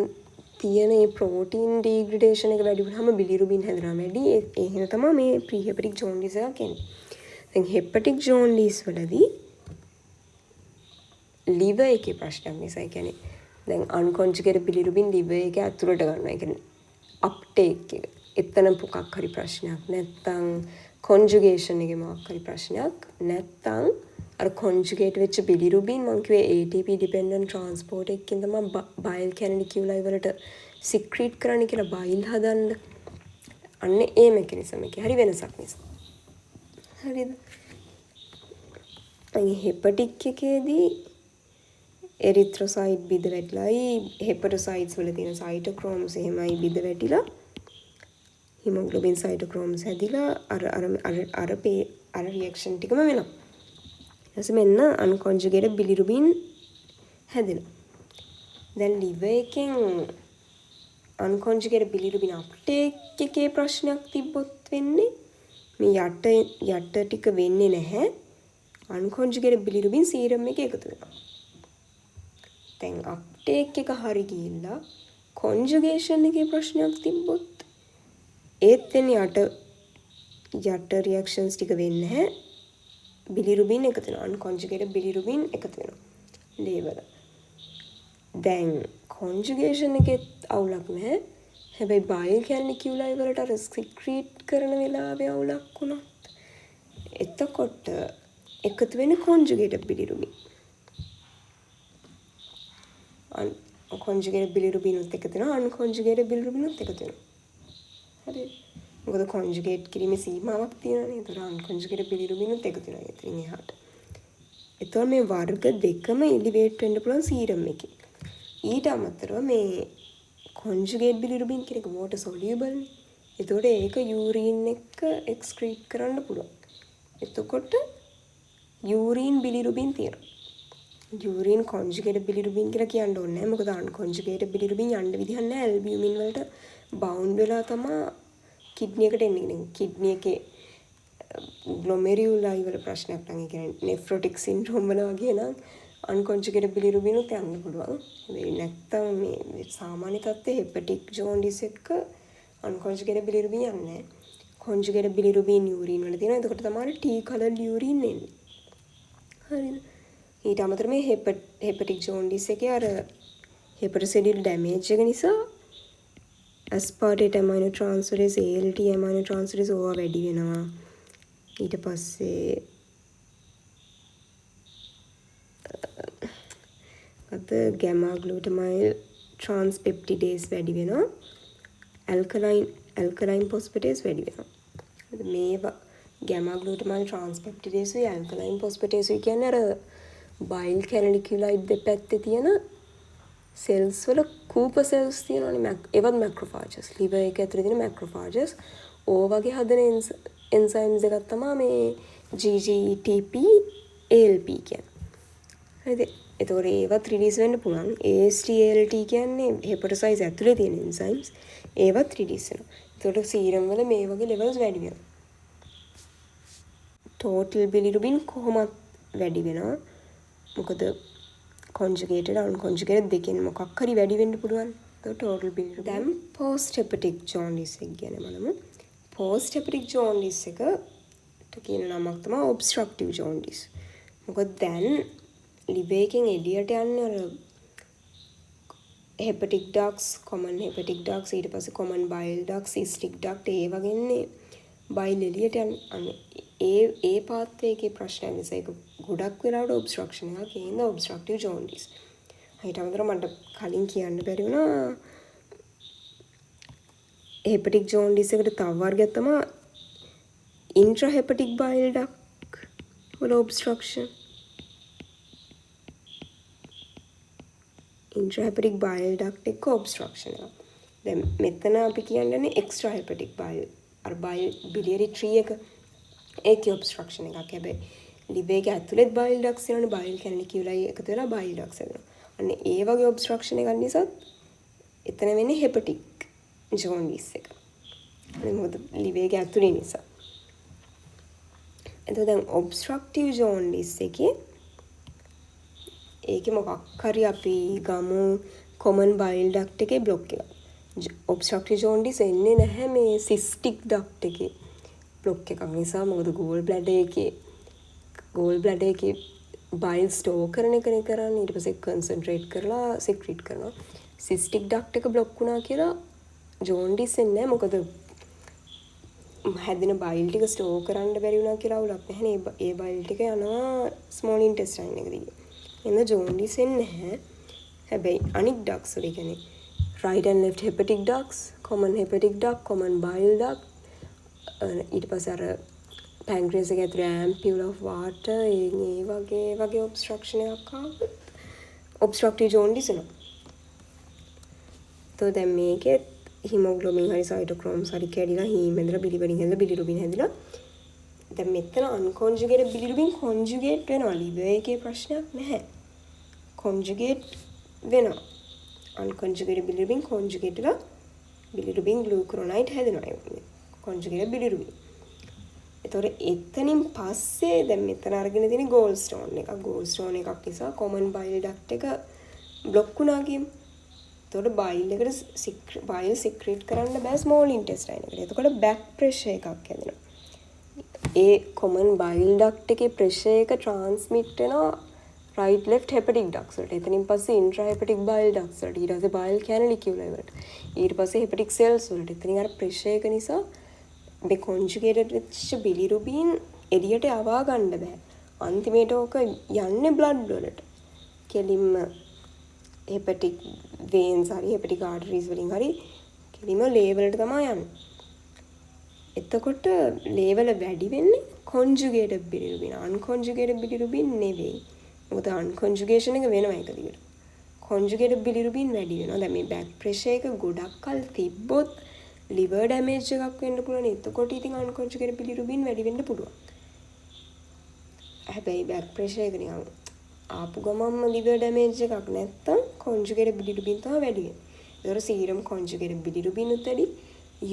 තියෙන ඒ protein degradation එක වැඩි වුණාම bilirubin හැදෙනවා වැඩි. ඒ හින්දා තමයි මේ pre-hepatic jaundice එක කියන්නේ. දැන් hepatic jaundice වලදී liver එකේ ප්‍රශ්නයක් නිසා ඒ කියන්නේ දැන් unconjugated bilirubin liver එක ඇතුළට ගන්නවා. ඒ කියන්නේ uptake එක. එතන මොකක් හරි ප්‍රශ්නයක් නැත්තම් conjugation එකේ මොකක් හරි ප්‍රශ්නයක් නැත්තම් අර conjugate වෙච්ච bilirubin මං කිව්වේ ATP dependent transport එකකින් තමයි bile canaliculi වලට secrete කරන්න කියලා bile හදන්න. අන්න ඒ mechanism එකේ හරි වෙනසක් නිසා. හරිද? අනිත් hepatic එකේදී erythrocyte බිඳ වැටිලායි hepatocytes වල තියෙන cytochromes එහෙමයි බිඳ වැටිලා hemoglobin cytochromes හැදිලා අර රියැක්ෂන් ටිකම වෙනවා. ඊට පස්සේ මෙන්න අන්කොන්ජුගේටඩ් බිලිරුබින් හැදෙනවා. දැන් liver එකෙන් අන්කොන්ජුගේටඩ් බිලිරුබින් අප්ටේක් එකේ ප්‍රශ්නයක් තිබ්බොත් වෙන්නේ මේ යට ටික වෙන්නේ නැහැ. අන්කොන්ජුගේටඩ් බිලිරුබින් සීරම් එකේ එකතු වෙනවා. දැන් අප්ටේක් එක හරි ගිහිල්ලා කොන්ජුගේෂන් එකේ ප්‍රශ්නයක් තිබ්බොත් ඒත් වෙන්නේ යට රියැක්ෂන්ස් ටික වෙන්නේ නැහැ. බිලිරුබින් එකතු වෙනවා. අන්කොන්ජුගේටඩ් බිලිරුබින් එකතු වෙනවා. ලේවල. දැන් කොන්ජුගේෂන් එකෙත් අවුලක් නැහැ. හැබැයි බයිල් කැන්නිකියුලයි වලට අර සික්‍රීට් කරන වෙලාවේ අවුලක් වුණොත් එතකොට එකතු වෙන්නේ කොන්ජුගේටඩ් බිලිරුබින්. කොන්ජුගේටඩ් බිලිරුබිනුත් එකතු වෙනවා. අන්කොන්ජුගේටඩ් බිලිරුබිනුත් එකතු වෙනවා. හරිද? මොකද කොන්ජුගේට් කිරීමේ සීමාවක් තියෙනවානේ. ඒතර අන්කොන්ජුගේටඩ් බිලිරුබිනුත් එකතු වෙනවා. එතනින් එහාට. එතකොට මේ වර්ග දෙකම එලිවේට් වෙන්න පුළුවන් සීරම් එකේ. ඊට අමතරව මේ කොන්ජුගේට් බිලිරුබින් කියන එක water soluble නේ. එතකොට ඒක යූරින් එක එක්ස්ක්‍රීට් කරන්න පුළුවන්. එතකොට යූරින් බිලිරුබින් තියෙනවා. යූරින් කොන්ජුගේටඩ් බිලිරුබින් කියලා කියන්න ඕනේ නැහැ. මොකද අන්කොන්ජුගේටඩ් බිලිරුබින් යන්න විදිහක් නැහැ. ඇල්බියුමින් වලට බවුන්ඩ් වෙලා තමයි කිඩ්නි එකට එන්නේ. කිඩ්නි එකේ ග්ලොමෙරියුලයි වල ප්‍රශ්නයක් නම් ඒ කියන්නේ නෙෆ්‍රොටික් සින්ඩ්‍රෝම් වල වගේ නම් අන්කොන්ජුගේටඩ් බිලිරුබිනුත් යන්න පුළුවන්. ඒ නැත්තම් මේ සාමාන්‍ය තත්ත්වයේ හෙපටික් ජොන්ඩිස් එක අන්කොන්ජුගේටඩ් බිලිරුබින් යන්නේ නැහැ. කොන්ජුගේටඩ් බිලිරුබින් යූරින් වල තියෙනවා. එතකොට තමයි ටී කලර් යූරින් එන්නේ. හරිද? ඊට අමතරව මේ හෙපටික් ජොන්ඩිස් එකේ අර හෙපටොසෙලියුලර් ඩැමේජ් එක නිසා aspartate amino transferase ALT amino transferase ඕවා වැඩි වෙනවා. ඊට පස්සේ gamma glutamyl transpeptidase වැඩි වෙනවා. alkaline phosphatase වැඩි වෙනවා. මේවා gamma glutamyl transpeptidase උයි alkaline phosphatase උයි කියන්නේ අර bile canaliculi දෙපැත්තේ තියෙන cells වල කූප cells තියෙනවානේ. ඒවත් macrophages. liver එක ඇතුලේ තියෙන macrophages. ඕ වගේ හදන enzymes එකක් තමයි මේ GGTP ALP කියන්නේ. හරිද? එතකොට ඒවත් රිලීස් වෙන්න පුළුවන්. AST ALT කියන්නේ hepatocytes ඇතුලේ තියෙන enzymes. ඒවත් රිලීස් වෙනවා. එතකොට සීරම් වල මේ වගේ levels වැඩි වෙනවා. total bilirubin කොහොමත් වැඩි වෙනවා. මොකද conjugated unconjugated දෙකෙන් මොකක් හරි වැඩි වෙන්න පුළුවන්. එතකොට total bilirubin. දැන් post hepatic jaundice එක ගැන බලමු. post hepatic jaundice එකට කියන නමක් තමයි obstructive jaundice. මොකද දැන් liver එකෙන් එළියට යන්නේ අර hepatic ducts, common hepatic ducts, ඊට පස්සේ common bile ducts, cystic duct ඒ වගේනේ bile එළියට යන්නේ. ඒ පාත්වයේ එකේ ප්‍රශ්න නිසා ඒක ගොඩක් වෙලාවට obstruction එකක් කියන obstructive jaundice. ඊට අමතරව මට කලින් කියන්න බැරි වුණා hepatic jaundice එකට තව වර්ගයක් තමයි intrahepatic bile duct වල obstruction. intrahepatic bile duct එක obstruction එක. දැන් මෙතන අපි කියන්නේ extrahepatic bile අර biliary tree එක ඒකේ obstruction එකක්. හැබැයි liver එක ඇතුළේ bile ducts තියෙනවනේ, bile canaliculi එකතු වෙලා bile ducts හැදෙනවා. අන්න ඒ වගේ obstruction එකක් නිසා එතන වෙන්නේ hepatic jaundice එක. මොකද liver එක ඇතුළේ නිසා. එතකොට දැන් obstructive jaundice එකේ ඒකේ මොකක් හරි අපි ගමු common bile duct එකේ block එක. obstructive jaundice එන්නේ නැහැ මේ cystic duct එකේ block එකක් නිසා. මොකද gall bladder එකේ bile store කරන එකනේ කරන්නේ. ඊට පස්සේ concentrate කරලා secrete කරනවා. cystic duct එක block වුණා කියලා jaundice එන්නේ නැහැ. මොකද හැදෙන bile ටික store කරන්න බැරි වුණා කියලා අවුලක් නැහැ නේ. ඒ bile ටික යනවා small intestine එක දිගේ. එන්න jaundice එන්නේ නැහැ. හැබැයි අනික් ducts වල කියන්නේ right and left hepatic ducts, common hepatic duct, common bile duct, ඊට පස්සේ අර pancreas එක ඇතුලේ ampulla of water ඒ වගේ obstruction එකක් ආවොත් obstructive jaundice එනවා. તો දැන් මේකේ hemoglobin හරි cytochromes හරි කැඩිලා හීම් ඇදලා bilirubin හැදලා දැන් මෙතන අන්කොන්ජුගේටඩ් බිලිරුබින් කොන්ජුගේට් වෙනවා. liver එකේ ප්‍රශ්නයක් නැහැ. කොන්ජුගේට් වෙනවා. අන්කොන්ජුගේටඩ් බිලිරුබින් කොන්ජුගේට් වෙලා බිලිරුබින් ග්ලූකරොනයිඩ් හැදෙනවා. කොන්ජුගේටඩ් බිලිරුබින්. ඒතොර එතනින් පස්සේ දැන් මෙතන අරගෙන තියෙන ගෝල් ස්ටෝන් එක. ගෝල් ස්ටෝන් එකක් නිසා කොමන් බයිල් ඩක්ට් එක බ්ලොක් වුණා කියමු. එතකොට බයිල් එකට බයිල් සික්‍රීට් කරන්න බෑ ස්මෝල් ඉන්ටෙස්ටයින් එකට. එතකොට බෑක් ප්‍රෙෂර් එකක් හැදෙනවා. ඒ කොමන් බයිල් ඩක්ට් එකේ ප්‍රෙෂර් එක ට්‍රාන්ස්මිට් වෙනවා right left hepatic ducts වලට. එතනින් පස්සේ intrahepatic bile ducts වලට. ඊට පස්සේ bile canaliculi වලට. ඊට පස්සේ hepatic cells වලට. එතනින් අර ප්‍රෙෂර් එක නිසා මේ කොන්ජුගේටඩ් වෙච්ච බිලිරුබින් එළියට යවා ගන්න බෑ. අන්තිමේට ඕක යන්නේ බ්ලඩ් වලට. කෙලින්ම hepatic veins හරි hepatic arteries වලින් හරි කෙලින්ම ලේවලට තමයි යන්නේ. එතකොට ලේවල වැඩි වෙන්නේ කොන්ජුගේටඩ් බිලිරුබින්. අන්කොන්ජුගේටඩ් බිලිරුබින් නෙවෙයි. මොකද අන්කොන්ජුගේෂන් එක වෙනවා එක දිගට. කොන්ජුගේටඩ් බිලිරුබින් වැඩි වෙනවා. දැන් මේ බෑක් ප්‍රෙෂර් එක ගොඩක් කල් තිබ්බොත් liver damage එකක් වෙන්න පුළුවන්. එතකොට ඉතින් අන්කොන්ජුගේටඩ් බිලිරුබින් වැඩි වෙන්න පුළුවන්. හැබැයි බෑක් ප්‍රෙෂර් එක නිකන් ආපු ගමන්ම liver damage එකක් නැත්තම් කොන්ජුගේටඩ් බිලිරුබින් තමයි වැඩි වෙන්නේ. ඒතර සීරම් කොන්ජුගේටඩ් බිලිරුබින් උත් වැඩි,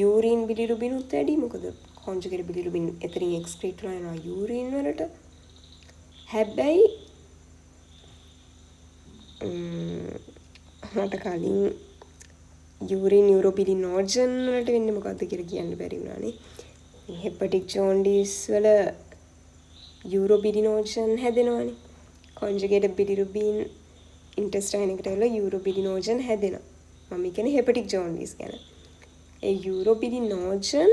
යූරින් බිලිරුබින් උත් වැඩි. මොකද කොන්ජුගේටඩ් බිලිරුබින් එතනින් එක්ස්ක්‍රීට් වෙනවා යූරින් වලට. හැබැයි මට කලින් යූරින් යුරෝබිලිනෝජන් වලට වෙන්නේ මොකද්ද කියලා කියන්න බැරි වුණානේ. හෙපටික් ජොන්ඩිස් වල යුරෝබිලිනෝජන් හැදෙනවානේ. කොන්ජුගේටඩ් බිලිරුබින් ඉන්ටෙස්ටයින් එකට ඇවිල්ලා යුරෝබිලිනෝජන් හැදෙනවා. මම කියන්නේ හෙපටික් ජොන්ඩිස් ගැන. ඒ යුරෝබිලිනෝජන්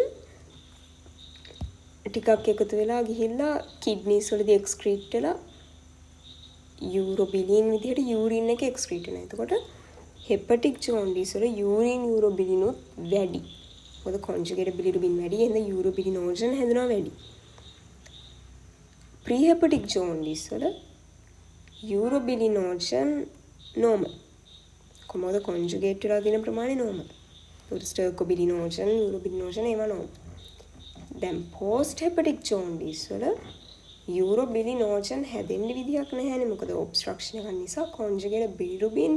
ටිකක් එකතු වෙලා ගිහිල්ලා කිඩ්නිස් වලදී එක්ස්ක්‍රීට් වෙලා යුරෝබිලින් විදිහට යූරින් එක එක්ස්ක්‍රීට් වෙනවා. එතකොට හෙපටික් ජොන්ඩිස් වල යූරින් යුරෝබිලිනුත් වැඩි. මොකද කොන්ජුගේටඩ් බිලිරුබින් වැඩි. එහෙනම් යුරෝබිලිනෝජන් හැදෙනවා වැඩි. ප්‍රීහෙපටික් ජොන්ඩිස් වල යුරෝබිලිනෝජන් normal. කොහොමද කොන්ජුගේට් වෙලා තියෙන ප්‍රමාණය normal. ස්ටර්කොබිලිනෝජන් යුරෝබිලිනෝජන් ඒවා normal. දැන් පෝස්ට් හෙපටික් ජොන්ඩිස් වල යුරෝබිලිනෝජන් හැදෙන්න විදියක් නැහැනේ. මොකද ඔබ්ස්ට්‍රක්ෂන් එකක් නිසා කොන්ජුගේටඩ් බිලිරුබින්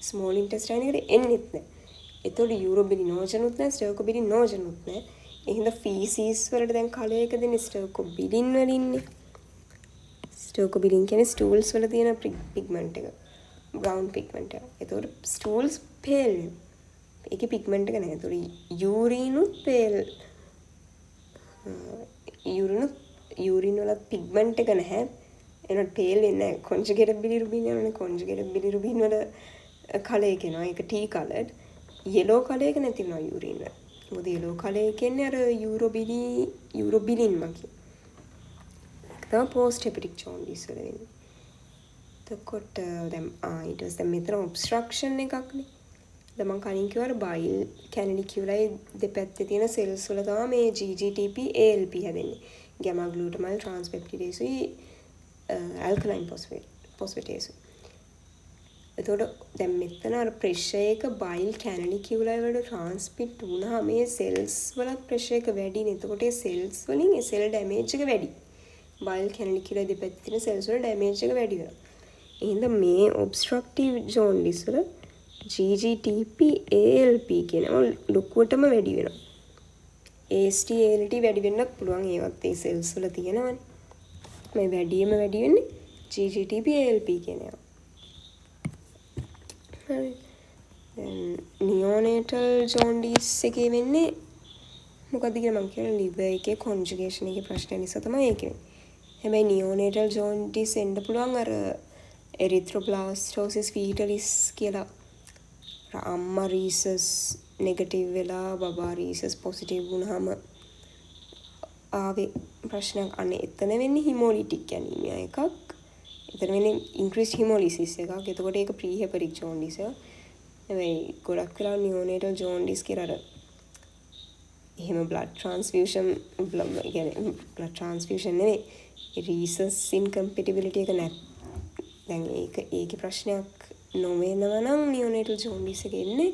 ස්මෝල් ඉන්ටෙස්ටයින් එකට එන්නෙත් නැහැ. ඒතකොට යුරෝබිලිනෝජන් උත් නැහැ, ස්ටර්කොබිලිනෝජන් උත් නැහැ. එහෙනම් ෆීසිස් වලට දැන් කලයක දෙන ස්ටර්කොබිලින් වලින්නේ. ස්ටර්කොබිලින් කියන්නේ ස්ටූල්ස් වල තියෙන පිග්මන්ට් එක. බ්‍රවුන් පිග්මන්ට් එක. ඒතකොට ස්ටූල්ස් පේල්. ඒකේ පිග්මන්ට් එක නැහැ. ඒතකොට යූරිනුත් පේල්. යූරින් වල පිග්මන්ට් එක නැහැ. එනොත් පේල් වෙන්නේ නැහැ. කොන්ජුගේටඩ් බිලිරුබින් යනනේ කොන්ජුගේටඩ් බිලිරුබින් වල කලයක එනවා. ඒක ටී කලර්ඩ්. යෙලෝ කලයක නැති වෙනවා යූරින් වල. මොකද යෙලෝ කලය කියන්නේ අර යුරෝබිලින් වගේ. තමයි පෝස්ට් හෙපටික් ජොන්ඩිස් වල වෙන්නේ. එතකොට දැන් ඊට පස්සේ මෙතන ඔබ්ස්ට්‍රක්ෂන් එකක්නේ. දැන් මම කලින් කිව්වා බයිල් කැනලිකියුලයි දෙපැත්තේ තියෙන සෙල්ස් වල තමයි මේ GGTP ALP හැදෙන්නේ. ගැමා ග්ලූටමයිල් ට්‍රාන්ස්පෙප්ටිඩේසුයි ඇල්කලයින් ෆොස්ෆේටේසුයි. එතකොට දැන් මෙතන අර ප්‍රෙෂර් එක බයිල් කැනලිකියුලයි වලට ට්‍රාන්ස්මිට් වුණාම මේ සෙල්ස් වල ප්‍රෙෂර් එක වැඩිනේ. එතකොට ඒ සෙල්ස් වලින් ඒ සෙල් ඩැමේජ් එක වැඩි. බයිල් කැනලිකියුලයි දෙපැත්තේ තියෙන සෙල්ස් වල ඩැමේජ් එක වැඩි වෙනවා. එහෙනම් මේ ඔබ්ස්ට්‍රක්ටිව් ජොන්ඩිස් වල GGTP ALP කියනවා ලොකුවටම වැඩි වෙනවා. AST ALT වැඩි වෙන්නත් පුළුවන්. ඒවත් ඒ සෙල්ස් වල තියෙනවනේ. මේ වැඩිම වැඩි වෙන්නේ GGTP ALP කියන ඒවා. හරි. නියෝනේටල් ජොන්ඩිස් එකේ වෙන්නේ මොකද්ද කියලා මම කියන liver එකේ conjugation එකේ ප්‍රශ්න නිසා තමයි ඒක වෙන්නේ. හැබැයි නියෝනේටල් ජොන්ඩිස් එන්න පුළුවන් අර එරිත්‍රොබ්ලාස්ටෝසිස් ෆීටලිස් කියලා අම්මා රීසස් නෙගටිව් වෙලා බබා රීසස් පොසිටිව් වුණාම ආවේ ප්‍රශ්නයක්. අනේ එතන වෙන්නේ හිමෝලිටික් ඇනීමියා එකක්. එතන වෙන්නේ ඉන්ක්‍රීස්ඩ් හිමෝලිසිස් එකක්. එතකොට ඒක ප්‍රීහෙපටික් ජොන්ඩිස් එක. හැබැයි ගොඩක් වෙලා නියෝනේටල් ජොන්ඩිස් කියලා අර එහෙම බ්ලඩ් ට්‍රාන්ස්ෆියුෂන් කියන්නේ බ්ලඩ් ට්‍රාන්ස්ෆියුෂන් නෙවෙයි රීසස් ඉන්කම්පැටිබිලිටි එක නැත්. දැන් ඒකේ ප්‍රශ්නයක් නොවෙනවා නම් නියෝනේටල් ජොන්ඩිස් එක එන්නේ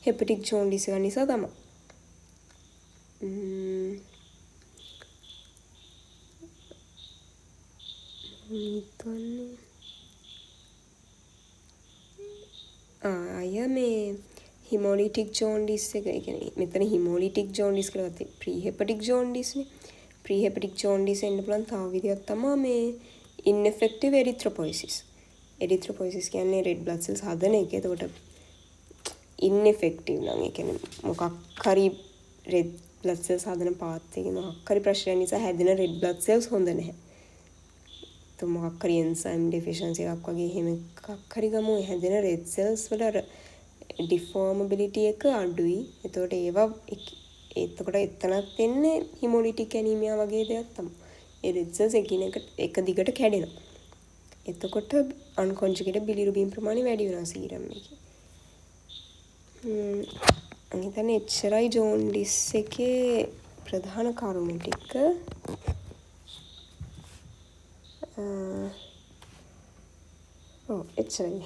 හෙපටික් ජොන්ඩිස් එක නිසා තමයි. හිතන්නේ අය මේ හිමොලිටික් ජෝන්ඩිස් එක, ඒ කියන්නේ මෙතන හිමොලිටික් ජෝන්ඩිස් කියලා ගත්තේ ප්‍රීහෙපටික් ජෝන්ඩිස්නේ. ප්‍රීහෙපටික් ජෝන්ඩිස් එන්න පුළුවන් තව විදියක් තමයි මේ ඉන්එෆෙක්ටිව් එරිත්‍රොපොයිසිස්. එරිත්‍රොපොයිසිස් කියන්නේ රෙඩ් බ්ලඩ් සෙල්ස් හදන එක. එතකොට ඉන්එෆෙක්ටිව් නම් ඒ කියන්නේ මොකක් හරි රෙඩ් බ්ලඩ් සෙල්ස් හදන පාත් එකේ මොකක් හරි ප්‍රශ්නයක් නිසා හැදෙන රෙඩ් බ්ලඩ් සෙල්ස් හොඳ නැහැ. તો මොකක් හරි එන්සයිම් ඩෙෆිෂන්සි එකක් වගේ එහෙම එකක් හරි ගමු හැදෙන රෙඩ් සෙල්ස් වල අර ඩිෆෝමබිලිටි එක අඩුයි. එතකොට ඒවා එතකොට එතනත් එන්නේ හිමොලිටික් ඇනීමියා වගේ දෙයක් තමයි. ඒ රෙඩ් සෙල්ස් එක දිගට කැඩෙනවා. එතකොට අන්කොන්ජුගේටඩ් බිලිරුබින් ප්‍රමාණය වැඩි වෙනවා සීරම් එකේ. මම හිතන්නේ එච්චරයි ජෝන්ඩිස් එකේ ප්‍රධාන කරුණු ටික. ඔව් එච්චරයි.